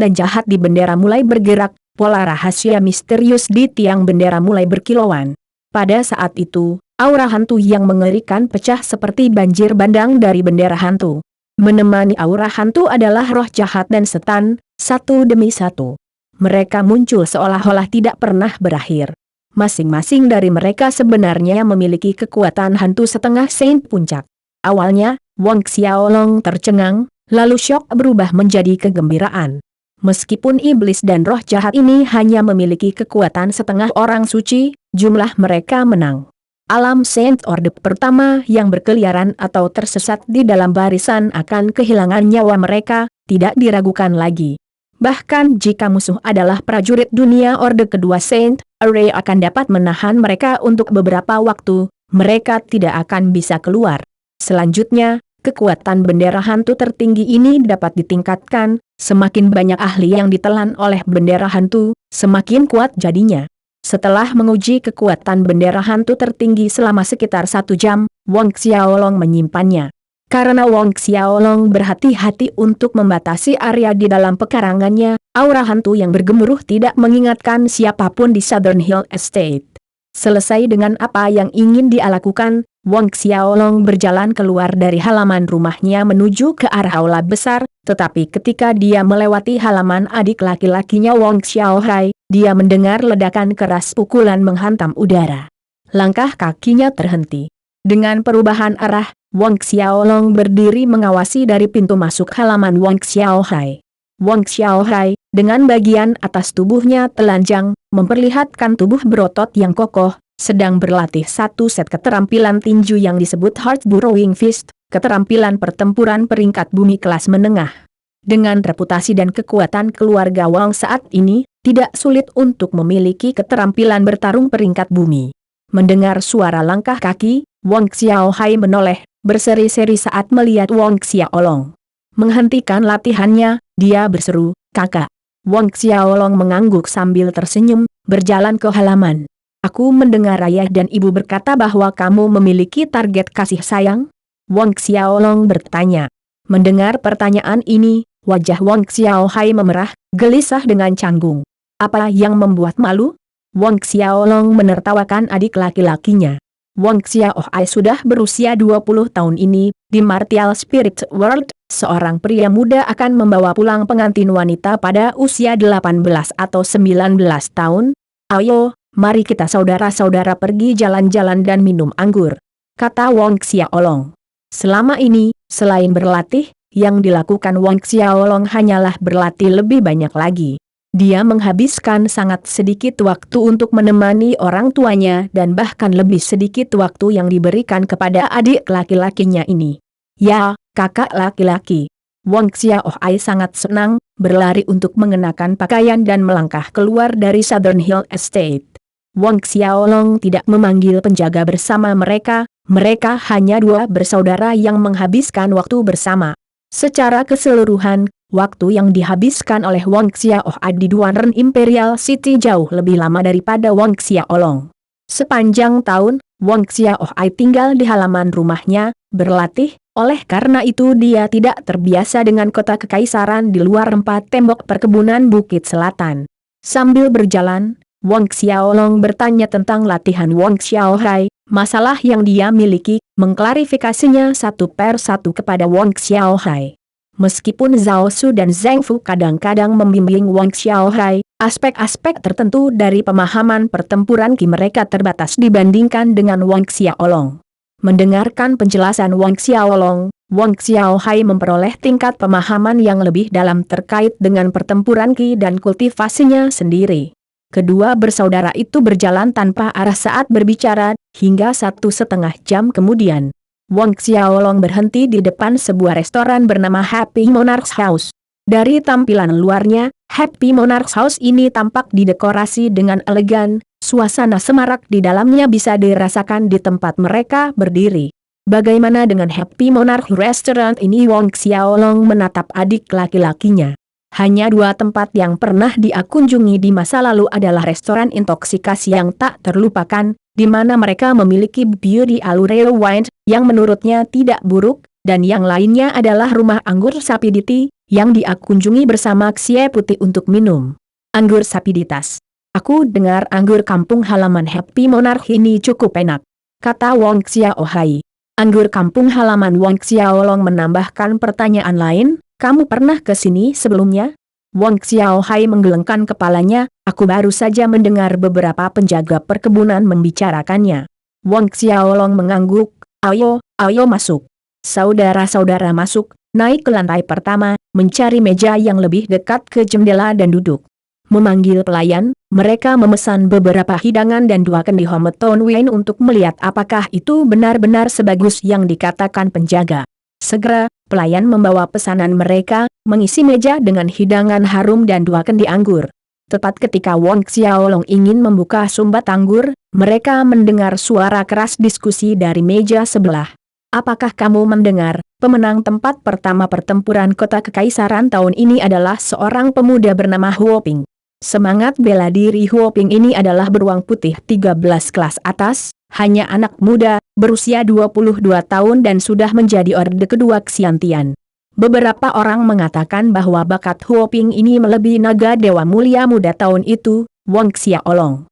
di bendera mulai bergerak, pola rahasia misterius di tiang bendera mulai berkilauan. Pada saat itu, aura hantu yang mengerikan pecah seperti banjir bandang dari bendera hantu. Menemani aura hantu adalah roh jahat dan setan, satu demi satu. Mereka muncul seolah-olah tidak pernah berakhir. Masing-masing dari mereka sebenarnya memiliki kekuatan hantu setengah saint puncak. Awalnya, Wang Xiaolong tercengang, Lalu syok berubah menjadi kegembiraan. Meskipun iblis dan roh jahat ini hanya memiliki kekuatan setengah orang suci, jumlah mereka menang. Alam Saint Orde pertama yang berkeliaran atau tersesat di dalam barisan akan kehilangan nyawa mereka, tidak diragukan lagi. Bahkan jika musuh adalah prajurit dunia Orde kedua Saint Array akan dapat menahan mereka untuk beberapa waktu, mereka tidak akan bisa keluar. Selanjutnya, kekuatan bendera hantu tertinggi ini dapat ditingkatkan, semakin banyak ahli yang ditelan oleh bendera hantu, semakin kuat jadinya. Setelah menguji kekuatan bendera hantu tertinggi selama sekitar 1 jam, Wang Xiaolong menyimpannya. Karena Wang Xiaolong berhati-hati untuk membatasi area di dalam pekarangannya, aura hantu yang bergemuruh tidak mengingatkan siapapun di Southern Hill Estate. Selesai dengan apa yang ingin dia lakukan, Wang Xiaolong berjalan keluar dari halaman rumahnya menuju ke arah aula besar, tetapi ketika dia melewati halaman adik laki-lakinya Wang Xiaohai, dia mendengar ledakan keras pukulan menghantam udara. Langkah kakinya terhenti. Dengan perubahan arah, Wang Xiaolong berdiri mengawasi dari pintu masuk halaman Wang Xiaohai. Wang Xiaohai, dengan bagian atas tubuhnya telanjang, memperlihatkan tubuh berotot yang kokoh, sedang berlatih satu set keterampilan tinju yang disebut Heart Burrowing Fist, keterampilan pertempuran peringkat bumi kelas menengah. Dengan reputasi dan kekuatan keluarga Wang saat ini, tidak sulit untuk memiliki keterampilan bertarung peringkat bumi. Mendengar suara langkah kaki, Wang Xiaohai menoleh, berseri-seri saat melihat Wang Xiaolong. Menghentikan latihannya, dia berseru, "Kakak." Wang Xiaolong mengangguk sambil tersenyum, berjalan ke halaman. "Aku mendengar ayah dan ibu berkata bahwa kamu memiliki target kasih sayang?" Wang Xiaolong bertanya. Mendengar pertanyaan ini, wajah Wang Xiaohai memerah, gelisah dengan canggung. "Apa yang membuat malu?" Wang Xiaolong menertawakan adik laki-lakinya. Wang Xiaohai sudah berusia 20 tahun ini, di Martial Spirit World, seorang pria muda akan membawa pulang pengantin wanita pada usia 18 atau 19 tahun. "Ayo, mari kita saudara-saudara pergi jalan-jalan dan minum anggur," kata Wang Xiaolong. Selama ini, selain berlatih, yang dilakukan Wang Xiaolong hanyalah berlatih lebih banyak lagi. Dia menghabiskan sangat sedikit waktu untuk menemani orang tuanya dan bahkan lebih sedikit waktu yang diberikan kepada adik laki-lakinya ini. "Ya, kakak laki-laki." Wang Xiaohai sangat senang, berlari untuk mengenakan pakaian dan melangkah keluar dari Southern Hill Estate. Wang Xiaolong tidak memanggil penjaga bersama mereka, mereka hanya dua bersaudara yang menghabiskan waktu bersama. Secara keseluruhan, waktu yang dihabiskan oleh Wang Xiaohai di Duanren Imperial City jauh lebih lama daripada Wang Xiaolong. Sepanjang tahun, Wang Xiaohai tinggal di halaman rumahnya, berlatih, oleh karena itu dia tidak terbiasa dengan kota kekaisaran di luar 4 tembok perkebunan Bukit Selatan. Sambil berjalan, Wang Xiaolong bertanya tentang latihan Wang Xiaohai, masalah yang dia miliki, mengklarifikasinya satu per satu kepada Wang Xiaohai. Meskipun Zhao Su dan Zheng Fu kadang-kadang membimbing Wang Xiaohai, aspek-aspek tertentu dari pemahaman pertempuran Qi mereka terbatas dibandingkan dengan Wang Xiaolong. Mendengarkan penjelasan Wang Xiaolong, Wang Xiaohai memperoleh tingkat pemahaman yang lebih dalam terkait dengan pertempuran Qi dan kultivasinya sendiri. Kedua bersaudara itu berjalan tanpa arah saat berbicara, hingga 1,5 jam kemudian. Wang Xiaolong berhenti di depan sebuah restoran bernama Happy Monarch's House. Dari tampilan luarnya, Happy Monarch's House ini tampak didekorasi dengan elegan, suasana semarak di dalamnya bisa dirasakan di tempat mereka berdiri. Bagaimana dengan Happy Monarch Restaurant ini? Wang Xiaolong menatap adik laki-lakinya. Hanya 2 tempat yang pernah dia kunjungi di masa lalu adalah restoran intoksikasi yang tak terlupakan, di mana mereka memiliki Beauty Allure Wine, yang menurutnya tidak buruk, dan yang lainnya adalah rumah anggur Sapidity, yang dia kunjungi bersama Xie Putih untuk minum anggur Sapiditas. "Aku dengar anggur kampung halaman Happy Monarch ini cukup enak," kata Wang Xiaohai. Anggur kampung halaman? Wang Xiaolong menambahkan pertanyaan lain, "Kamu pernah ke sini sebelumnya?" Wang Xiaohai menggelengkan kepalanya, "Aku baru saja mendengar beberapa penjaga perkebunan membicarakannya." Wang Xiaolong mengangguk, Ayo masuk. Saudara-saudara masuk, naik ke lantai pertama, mencari meja yang lebih dekat ke jendela dan duduk. Memanggil pelayan, mereka memesan beberapa hidangan dan 2 kendi hometon wine untuk melihat apakah itu benar-benar sebagus yang dikatakan penjaga. Segera, pelayan membawa pesanan mereka, mengisi meja dengan hidangan harum dan 2 kendi anggur. Tepat ketika Wong Xiaolong ingin membuka sumbat anggur, mereka mendengar suara keras diskusi dari meja sebelah. Apakah kamu mendengar, pemenang tempat pertama pertempuran kota kekaisaran tahun ini adalah seorang pemuda bernama Huo Ping. Semangat bela diri Huo Ping ini adalah beruang putih 13 kelas atas, hanya anak muda, berusia 22 tahun dan sudah menjadi orde kedua Xiantian. Beberapa orang mengatakan bahwa bakat Huo Ping ini melebihi naga dewa mulia muda tahun itu, Wong Xiaolong.